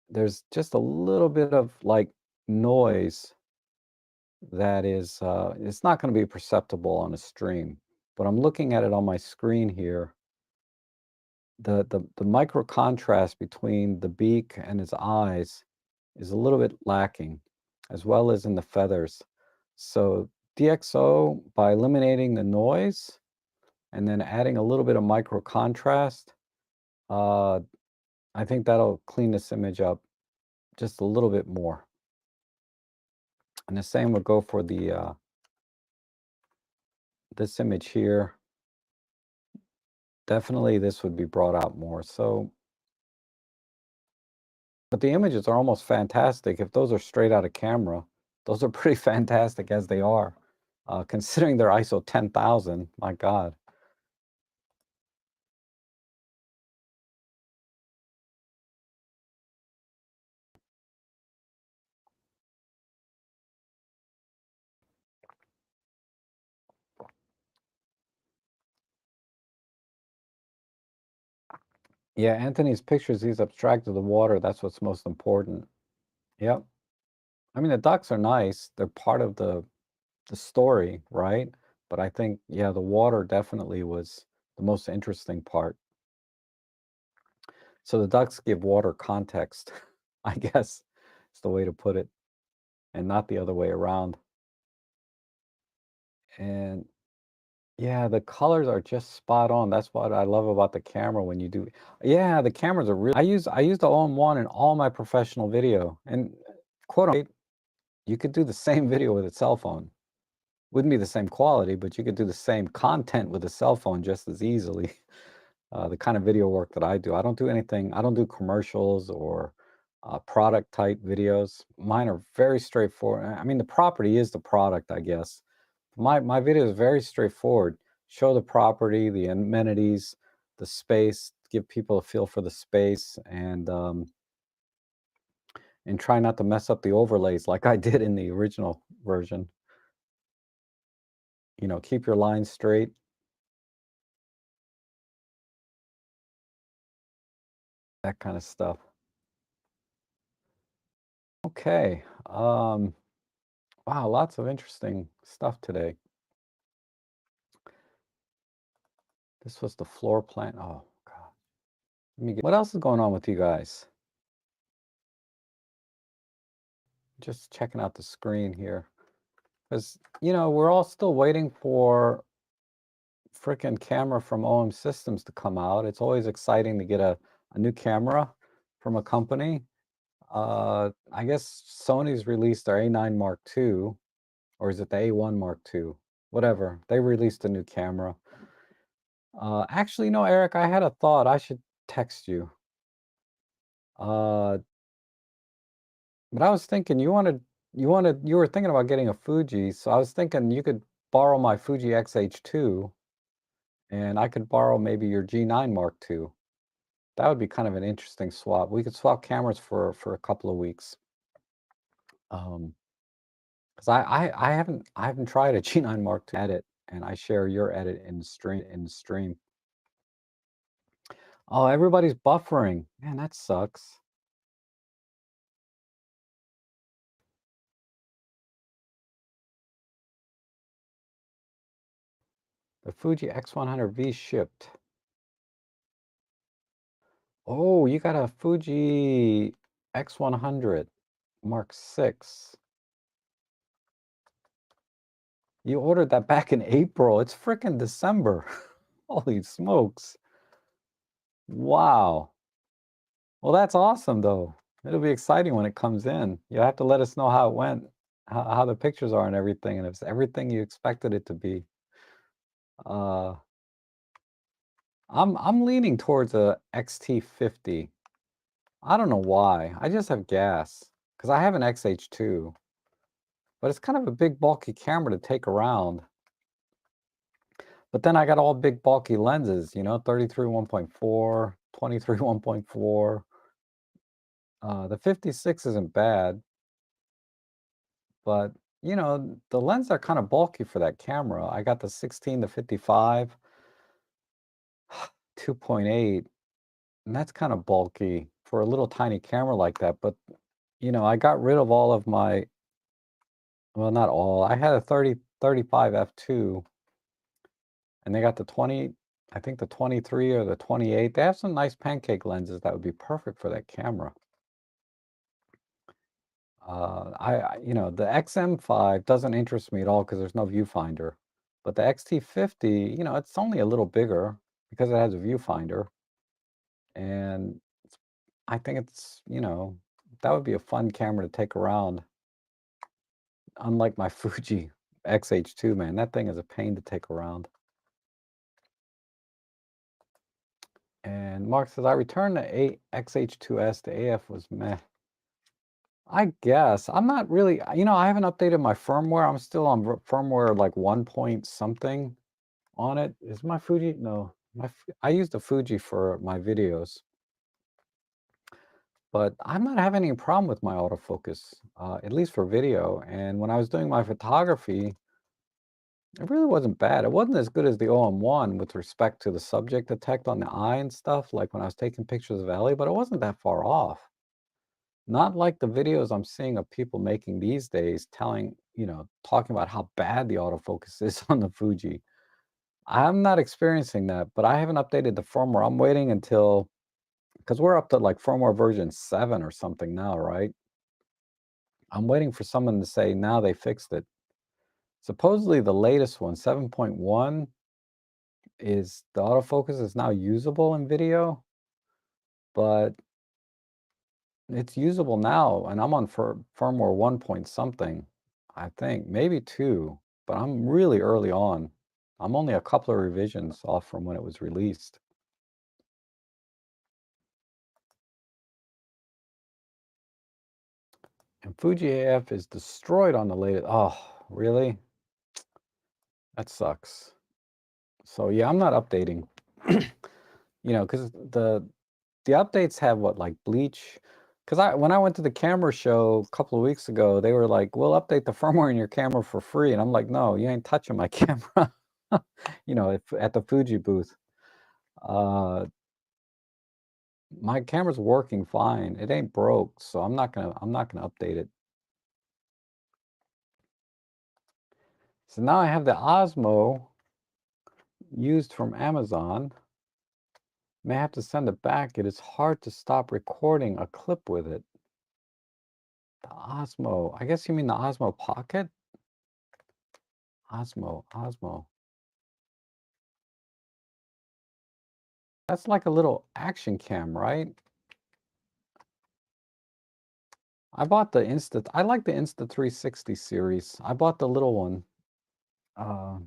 there's just a little bit of like noise that is, it's not going to be perceptible on a stream. But I'm looking at it on my screen here. The micro contrast between the beak and its eyes is a little bit lacking, as well as in the feathers. So DxO, by eliminating the noise and then adding a little bit of micro contrast, uh, I think that'll clean this image up just a little bit more. And the same would go for the this image here. Definitely this would be brought out more. So, but the images are almost fantastic. If those are straight out of camera, those are pretty fantastic as they are. Considering they're ISO 10,000, my God. Yeah, Anthony's pictures, he's abstracted the water. That's what's most important. Yep. I mean, the ducks are nice. They're part of the story, right? But I think, yeah, the water definitely was the most interesting part. So the ducks give water context, I guess is the way to put it, and not the other way around. And yeah, the colors are just spot on. That's what I love about the camera when you do. Yeah, the cameras are really. I use the OM1 in all my professional video, and quote unquote, you could do the same video with a cell phone. Wouldn't be the same quality, but you could do the same content with a cell phone just as easily. The kind of video work that I do. I don't do anything, I don't do commercials or product type videos. Mine are very straightforward. I mean, the property is the product, I guess. My video is very straightforward. Show the property, the amenities, the space, give people a feel for the space, and try not to mess up the overlays like I did in the original version. You know, keep your lines straight, that kind of stuff. Okay. Wow, lots of interesting stuff today. This was the floor plan. Oh God. What else is going on with you guys? Just checking out the screen here. Because, we're all still waiting for frickin' camera from OM Systems to come out. It's always exciting to get a new camera from a company. I guess Sony's released their A9 Mark II, or is it the A1 Mark II? Whatever. They released a new camera. Actually, no, Eric, I had a thought. I should text you. Uh, but I was thinking you were thinking about getting a Fuji, so I was thinking you could borrow my Fuji X-H2, and I could borrow maybe your G9 Mark II. That would be kind of an interesting swap. We could swap cameras for a couple of weeks. 'Cause I haven't tried a G9 Mark II edit, and I share your edit in the stream. Oh, everybody's buffering. Man, that sucks. The Fuji X100V shipped. Oh, you got a Fuji X100 Mark VI. You ordered that back in April. It's frickin' December. Holy smokes. Wow. Well, that's awesome, though. It'll be exciting when it comes in. You'll have to let us know how it went, how the pictures are and everything, and if it's everything you expected it to be. Uh, I'm leaning towards a XT50. I don't know why. I just have gas because I have an XH2, but it's kind of a big bulky camera to take around. But then I got all big bulky lenses, 33 1.4, 23 1.4. The 56 isn't bad, but the lenses are kind of bulky for that camera. I got the 16 to 55, 2.8, and that's kind of bulky for a little tiny camera like that. But I got rid of all of my, well, not all. I had a 35 f2, and they got the 20, I think the 23 or the 28. They have some nice pancake lenses that would be perfect for that camera. The XM5 doesn't interest me at all because there's no viewfinder. But the XT50, it's only a little bigger because it has a viewfinder. And I think that would be a fun camera to take around. Unlike my Fuji XH2, man, that thing is a pain to take around. And Mark says, I returned the XH2S. The AF was meh. I guess. I'm not really, I haven't updated my firmware. I'm still on firmware like 1 point something on it. Is my Fuji? No. I use the Fuji for my videos, but I'm not having any problem with my autofocus, at least for video. And when I was doing my photography, it really wasn't bad. It wasn't as good as the OM1 with respect to the subject detect on the eye and stuff, like when I was taking pictures of Ellie, but it wasn't that far off. Not like the videos I'm seeing of people making these days talking about how bad the autofocus is on the Fuji. I'm not experiencing that, but I haven't updated the firmware. I'm waiting until, because we're up to like firmware version 7 or something now, right? I'm waiting for someone to say now they fixed it. Supposedly the latest one, 7.1, is the autofocus is now usable in video, but it's usable now, and I'm on firmware 1 point something, I think, maybe 2, but I'm really early on. I'm only a couple of revisions off from when it was released. And Fuji AF is destroyed on the latest. Oh, really? That sucks. So yeah, I'm not updating. Because the updates have what, like bleach? Because when I went to the camera show a couple of weeks ago, they were like, "We'll update the firmware in your camera for free," and I'm like, "No, you ain't touching my camera." At the Fuji booth. Uh, My camera's working fine. It ain't broke, so I'm not gonna update it. So now I have the Osmo used from Amazon. May have to send it back. It is hard to stop recording a clip with it. The Osmo. I guess you mean the Osmo Pocket? Osmo. That's like a little action cam, right? I bought the I like the Insta360 series. I bought the little one. Uh,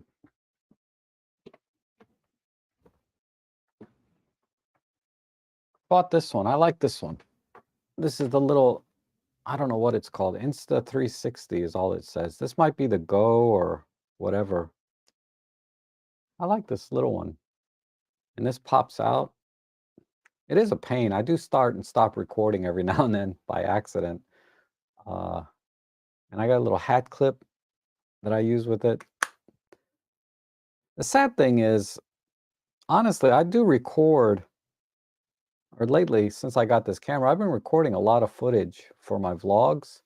bought this one. I like this one. This is the little, I don't know what it's called. Insta360 is all it says. This might be the Go or whatever. I like this little one. And this pops out. It is a pain. I do start and stop recording every now and then by accident. Uh, and I got a little hat clip that I use with it. The sad thing is, honestly, I do record, or lately, since I got this camera, I've been recording a lot of footage for my vlogs.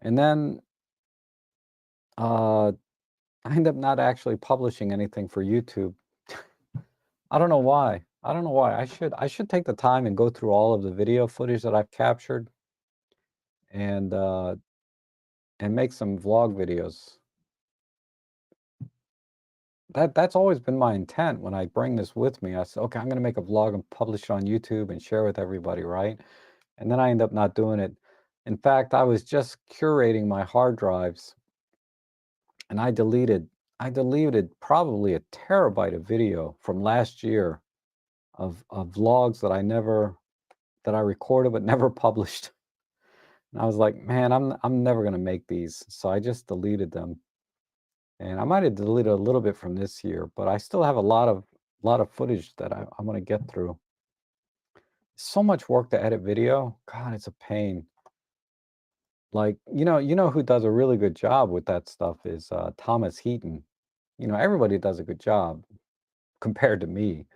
And then I end up not actually publishing anything for YouTube. I don't know why. I don't know why. I should take the time and go through all of the video footage that I've captured and uh, and make some vlog videos. That's always been my intent when I bring this with me. I said, okay, I'm gonna make a vlog and publish it on YouTube and share with everybody, right? And then I end up not doing it. In fact, I was just curating my hard drives and I deleted probably a terabyte of video from last year of vlogs that I recorded but never published. And I was like, man, I'm never gonna make these. So I just deleted them. And I might have deleted a little bit from this year, but I still have a lot of footage that I'm gonna get through. So much work to edit video. God, it's a pain. Like, you know who does a really good job with that stuff is Thomas Heaton. Everybody does a good job compared to me.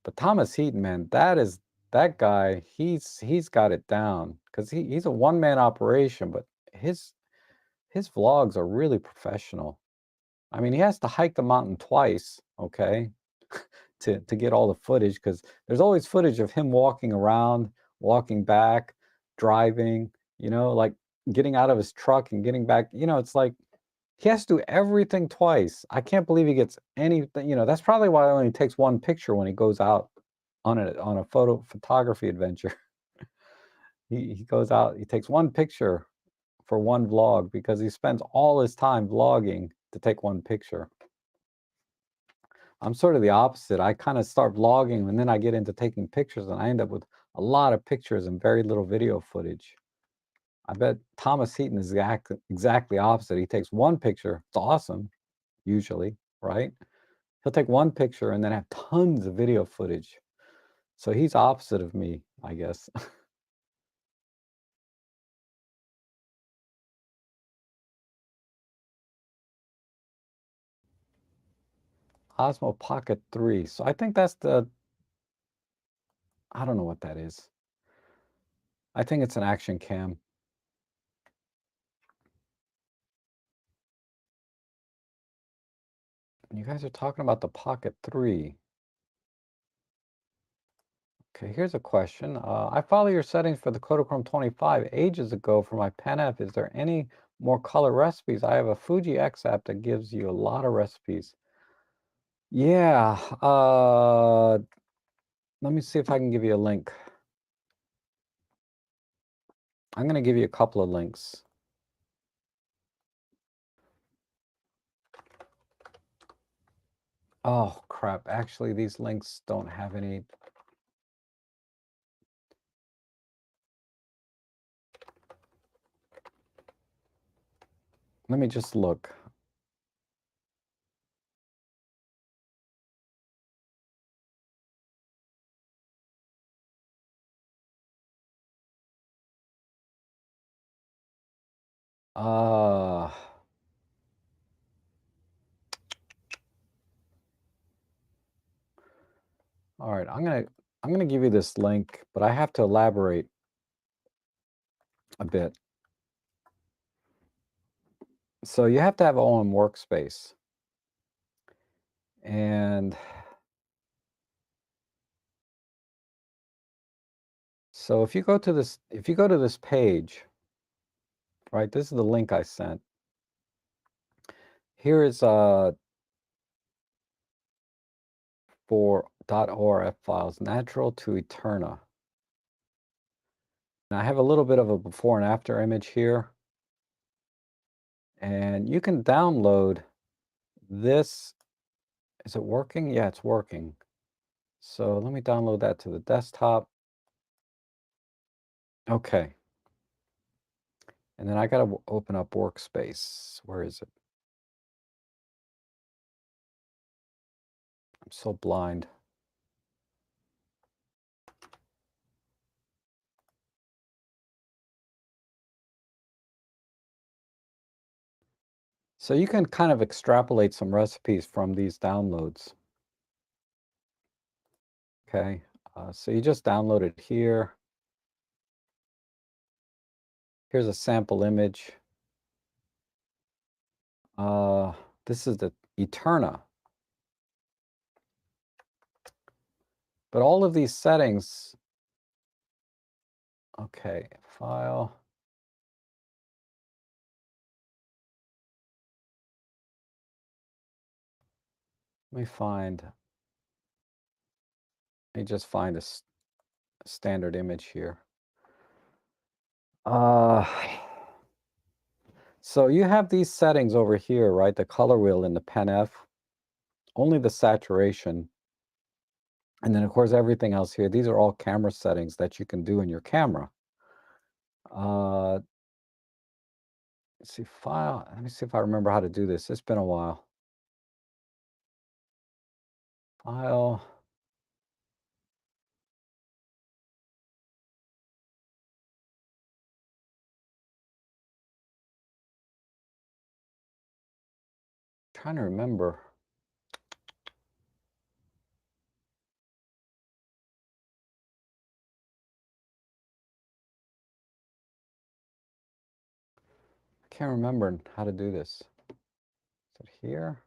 But Thomas Heaton, man, that guy, he's got it down because he's a one-man operation, but his his vlogs are really professional. I mean, he has to hike the mountain twice, okay, to get all the footage because there's always footage of him walking around, walking back, driving, like getting out of his truck and getting back. It's like he has to do everything twice. I can't believe he gets anything. That's probably why it only takes one picture when he goes out on a photography adventure. He goes out, he takes one picture for one vlog because he spends all his time vlogging to take one picture. I'm sort of the opposite. I kind of start vlogging and then I get into taking pictures and I end up with a lot of pictures and very little video footage. I bet Thomas Heaton is exactly opposite. He takes one picture. It's awesome, usually, right? He'll take one picture and then have tons of video footage. So he's opposite of me, I guess. Osmo Pocket 3. So I think that's I don't know what that is. I think it's an action cam. You guys are talking about the Pocket 3. Okay, here's a question. I follow your settings for the Kodachrome 25 ages ago for my Pen F. Is there any more color recipes? I have a Fuji X app that gives you a lot of recipes. Yeah, let me see if I can give you a link. I'm going to give you a couple of links. Oh, crap. Actually, these links don't have any. Let me just look. Uh, all right, I'm going to give you this link, but I have to elaborate a bit. So you have to have OM workspace. And so if you go to this page, right, this is the link I sent. Here is for .orf files, natural to Eterna. And I have a little bit of a before and after image here. And you can download this. Is it working? Yeah, it's working. So let me download that to the desktop. Okay. And then I got to open up Workspace. Where is it? I'm so blind. So you can kind of extrapolate some recipes from these downloads. Okay. So you just download it here. Here's a sample image. This is the Eterna. But all of these settings, okay, file. Let me just find a standard image here. So you have these settings over here, right? The color wheel in the Pen F, only the saturation. And then of course, everything else here, these are all camera settings that you can do in your camera. Let's see, file, let me see if I remember how to do this. It's been a while. File. Trying to remember. I can't remember how to do this. Is it here?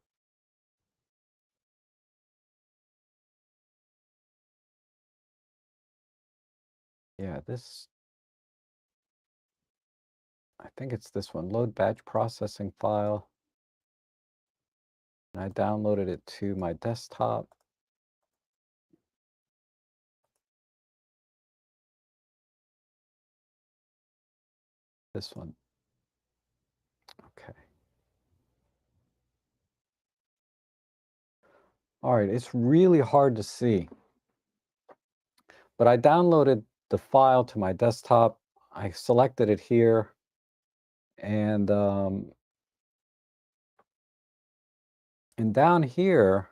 Yeah, this, I think it's this one, load batch processing file. And I downloaded it to my desktop. This one. Okay. All right, it's really hard to see. But I downloaded the file to my desktop. I selected it here. And down here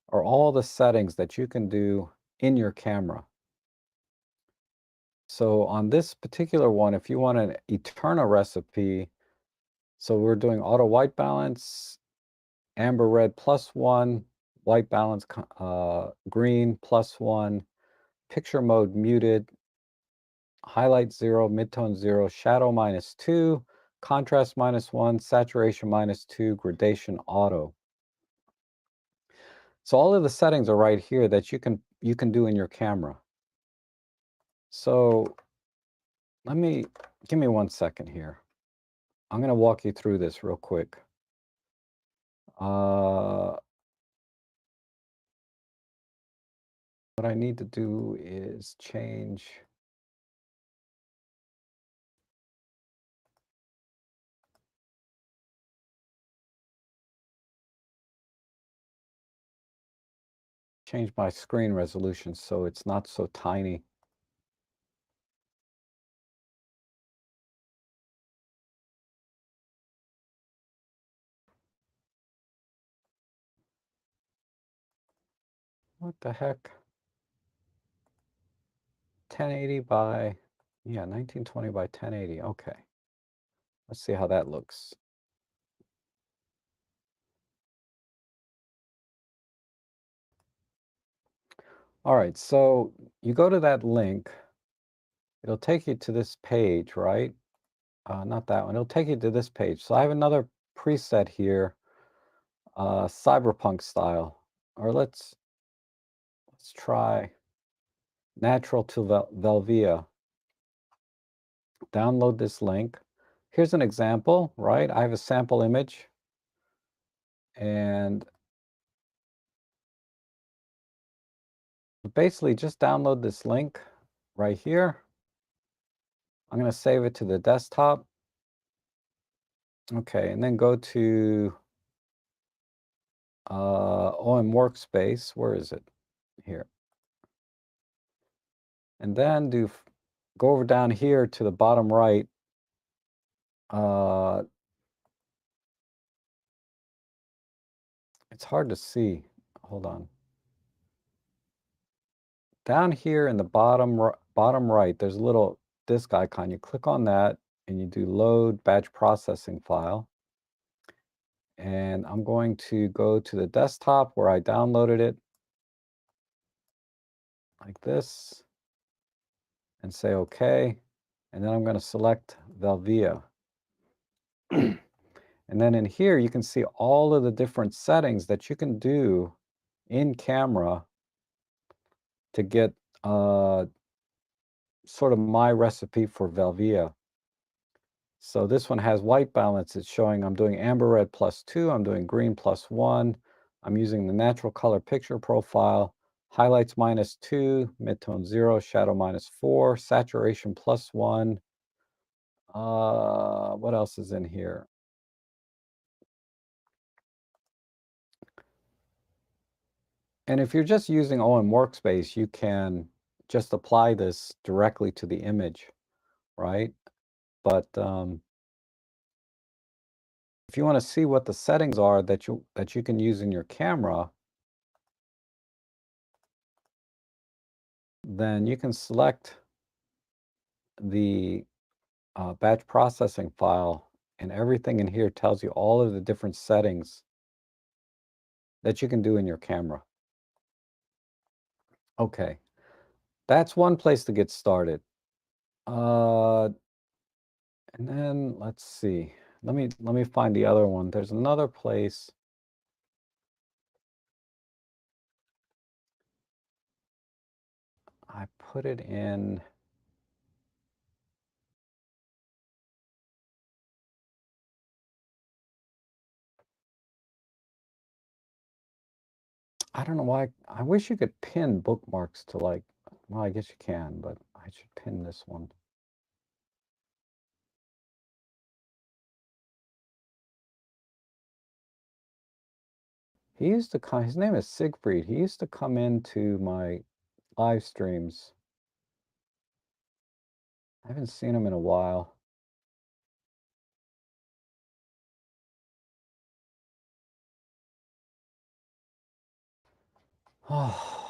are all the settings that you can do in your camera. So on this particular one, if you want an Eterna recipe, so we're doing auto white balance, amber red +1, white balance green +1, picture mode muted, highlight 0, midtone 0, shadow -2, contrast -1, saturation -2, gradation auto. So all of the settings are right here that you can do in your camera. So give me 1 second here. I'm going to walk you through this real quick. What I need to do is change my screen resolution so it's not so tiny. What the heck? 1080 by, yeah, 1920 by 1080. Okay. Let's see how that looks. All right, so you go to that link, it'll take you to this page, right? Not that one, it'll take you to this page. So I have another preset here, cyberpunk style, or let's try natural to Velvia. Download this link. Here's an example, right? I have a sample image and basically just download this link right here. I'm going to save it to the desktop. Okay, and then go to OM Workspace. Where is it? Here. And then go over down here to the bottom right. It's hard to see. Hold on. Down here in the bottom right, there's a little disk icon. You click on that and you do load batch processing file. And I'm going to go to the desktop where I downloaded it like this and say OK. And then I'm going to select Velvia. And then in here, you can see all of the different settings that you can do in camera to get sort of my recipe for Velvia. So this one has white balance. It's showing I'm doing amber red +2. I'm doing green +1. I'm using the natural color picture profile. Highlights -2, midtone 0, shadow -4, saturation +1. What else is in here? And if you're just using OM Workspace, you can just apply this directly to the image, right? But if you want to see what the settings are that you can use in your camera, then you can select the batch processing file, and everything in here tells you all of the different settings that you can do in your camera. Okay, that's one place to get started. And then let's see. Let me find the other one. There's another place. I put it in. I don't know why. I wish you could pin bookmarks to like, well, I guess you can, but I should pin this one. He used to come, his name is Siegfried. He used to come into my live streams. I haven't seen him in a while. Oh,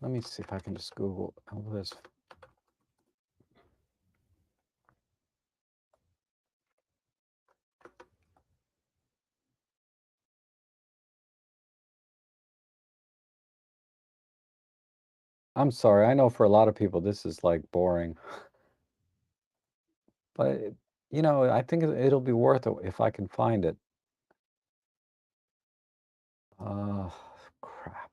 let me see if I can just Google Elvis. I'm sorry. I know for a lot of people this is like boring, but I think it'll be worth it if I can find it. Oh, crap.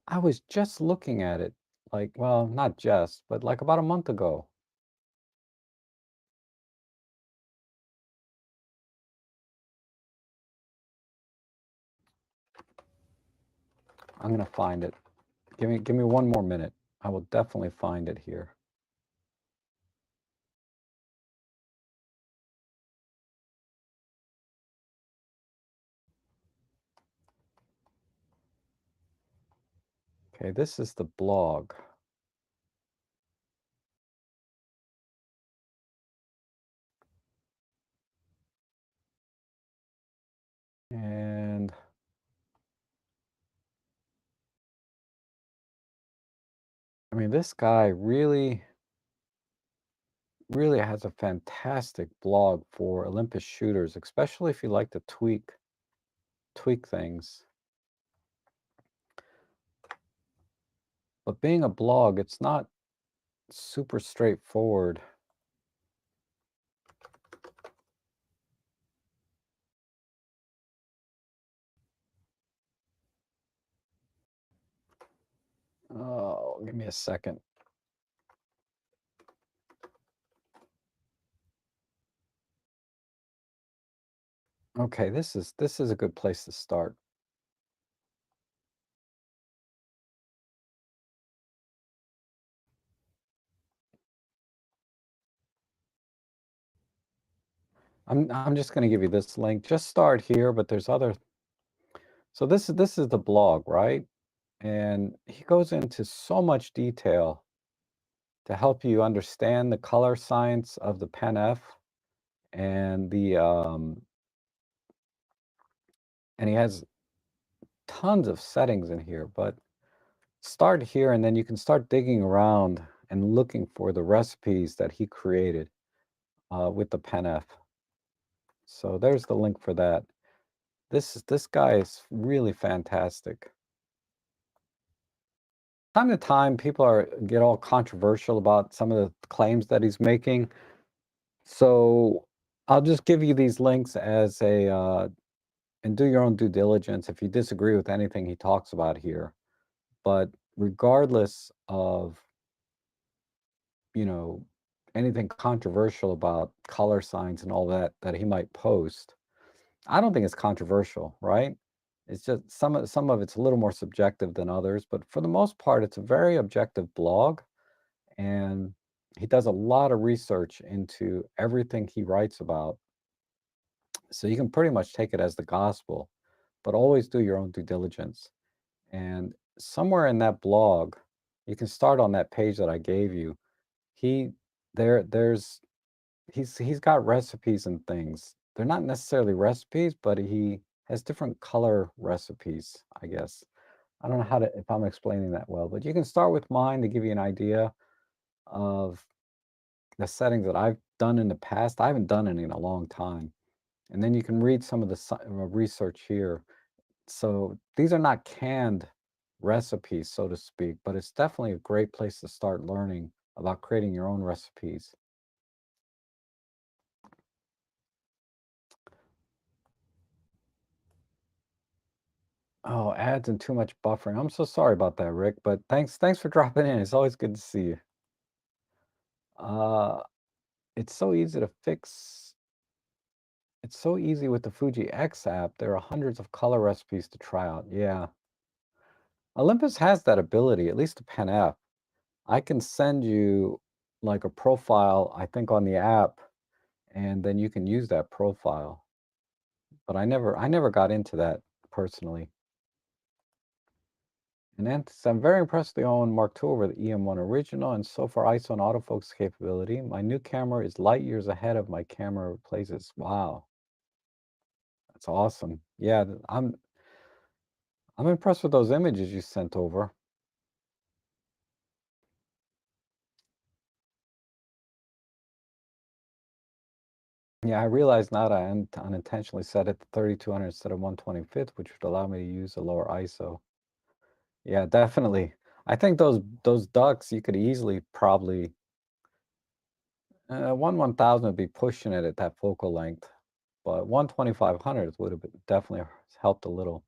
I was just looking at it, like, well, not just, but like about a month ago. I'm gonna find it. Give me one more minute. I will definitely find it here. Okay, this is the blog. And I I mean, this guy really has a fantastic blog for Olympus shooters, especially if you like to tweak things. But being a blog, it's not super straightforward. Oh, give me a second. Okay, this is a good place to start. I'm just going to give you this link. Just start here, but there's other. So this is the blog, right? And he goes into so much detail to help you understand the color science of the Pen F and and he has tons of settings in here, but start here and then you can start digging around and looking for the recipes that he created with the Pen F. So there's the link for that. This guy is really fantastic. Time to time, people get all controversial about some of the claims that he's making. So I'll just give you these links as a and do your own due diligence if you disagree with anything he talks about here. But regardless of, you know, anything controversial about color signs and all that that he might post, I don't think it's controversial, right? It's just some of it's a little more subjective than others, but for the most part, it's a very objective blog, and he does a lot of research into everything he writes about. So you can pretty much take it as the gospel, but always do your own due diligence. And somewhere in that blog, you can start on that page that I gave you. He there's he's got recipes and things. They're not necessarily recipes, but he has different color recipes, I guess. I don't know how to if I'm explaining that well, but you can start with mine to give you an idea of the settings that I've done in the past. I haven't done any in a long time. And then you can read some of the research here. So these are not canned recipes, so to speak, but it's definitely a great place to start learning about creating your own recipes. Oh, ads and too much buffering. I'm so sorry about that, Rick, but thanks for dropping in. It's always good to see you. Uh, it's so easy to fix. It's so easy with the Fuji X app. There are hundreds of color recipes to try out. Yeah. Olympus has that ability, at least a Pen F. I can send you like a profile, I think, on the app, and then you can use that profile. But I never got into that personally. And then I'm very impressed with the ON Mark II over the EM1 original, and so far ISO and autofocus capability. My new camera is light years ahead of my camera replaces. Wow, that's awesome. Yeah, I'm impressed with those images you sent over. Yeah, I realize now that I unintentionally set it to 3200 instead of 125th, which would allow me to use a lower ISO. Yeah, definitely. I think those ducks you could easily probably 1/1000 would be pushing it at that focal length, but 1/2500 would have definitely helped a little.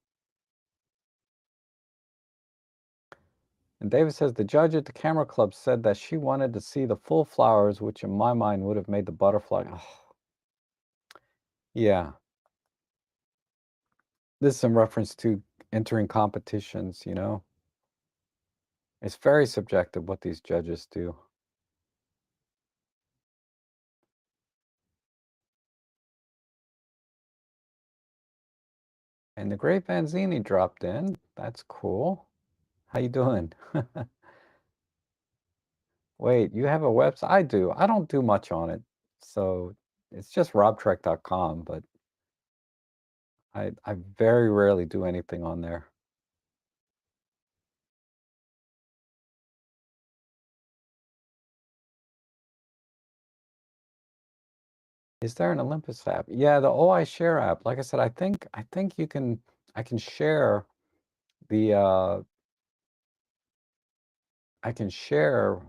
And David says the judge at the camera club said that she wanted to see the full flowers, which in my mind would have made the butterfly. Oh, yeah, this is in reference to entering competitions, you know. It's very subjective what these judges do. And the great Vanzini dropped in. That's cool. How you doing? Wait, you have a website? I do. I don't do much on it. So it's just robtrek.com, but I very rarely do anything on there. Is there an Olympus app? Yeah, the OI Share app. Like I said, I think you can I can share the I can share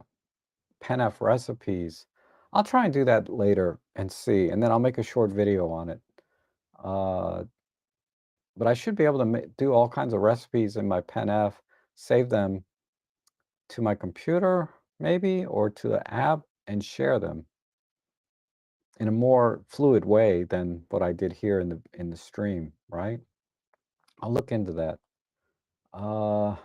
PenF recipes. I'll try and do that later and see, and then I'll make a short video on it. Uh, but I should be able to do all kinds of recipes in my PenF, save them to my computer, maybe, or to the app and share them in a more fluid way than what I did here in the stream, right? I'll look into that. Uh,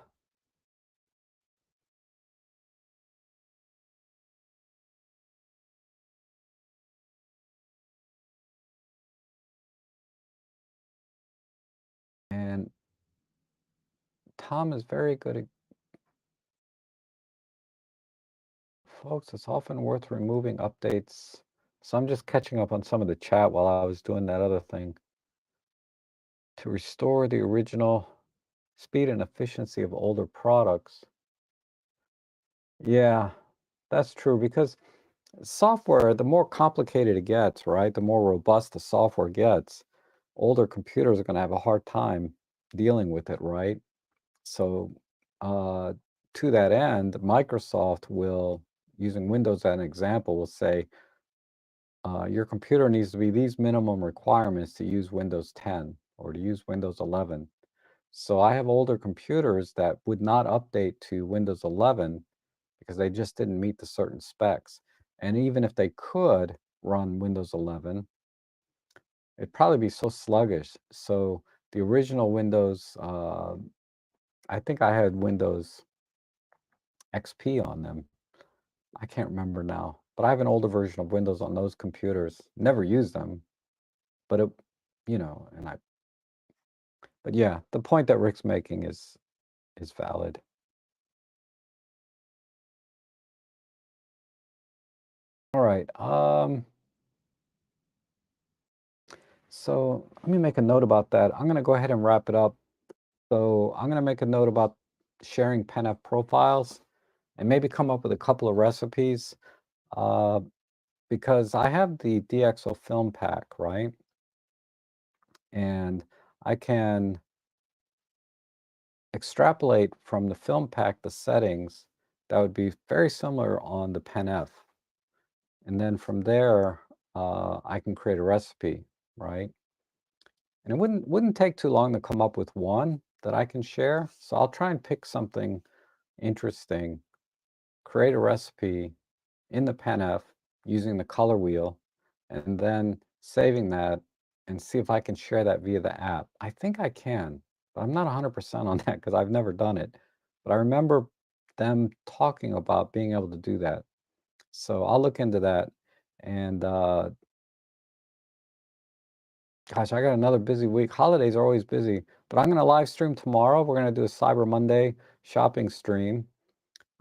and Tom is very good at folks. It's often worth removing updates. So I'm just catching up on some of the chat while I was doing that other thing to restore the original speed and efficiency of older products. Yeah, that's true because software, the more complicated it gets, right? The more robust the software gets, older computers are going to have a hard time dealing with it, right? So, uh, to that end, Microsoft will, using Windows as an example, will say, your computer needs to be these minimum requirements to use Windows 10 or to use Windows 11. So I have older computers that would not update to Windows 11 because they just didn't meet the certain specs. And even if they could run Windows 11, it'd probably be so sluggish. So the original Windows, I think I had Windows XP on them. I can't remember now, but I have an older version of Windows on those computers. Never used them, but it, and but yeah, the point that Rick's making is valid. All right. So let me make a note about that. I'm going to go ahead and wrap it up. So I'm going to make a note about sharing PenF profiles and maybe come up with a couple of recipes uh, because I have the DxO film pack, right? And I can extrapolate from the film pack the settings that would be very similar on the PenF. And then from there, I can create a recipe, right? And it wouldn't take too long to come up with one that I can share. So I'll try and pick something interesting, create a recipe in the PenF using the color wheel, and then saving that and see if I can share that via the app. I think I can, but I'm not 100% on that because I've never done it. But I remember them talking about being able to do that. So I'll look into that. And gosh, I got another busy week. Holidays are always busy, but I'm going to live stream tomorrow. We're going to do a Cyber Monday shopping stream.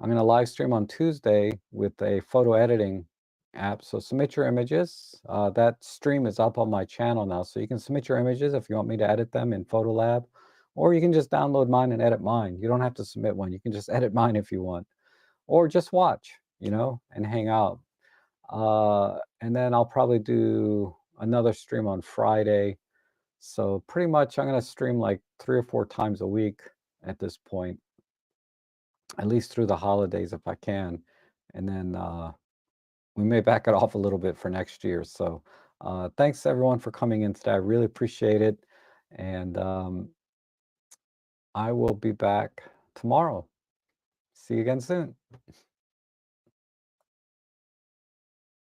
I'm going to live stream on Tuesday with a photo editing app. So submit your images. That stream is up on my channel now. So you can submit your images if you want me to edit them in Photolab, or you can just download mine and edit mine. You don't have to submit one. You can just edit mine if you want, or just watch, and hang out. And then I'll probably do another stream on Friday. So pretty much I'm going to stream like 3 or 4 times a week at this point, at least through the holidays if I can. And then we may back it off a little bit for next year. So thanks everyone for coming in today. I really appreciate it. And I will be back tomorrow. See you again soon.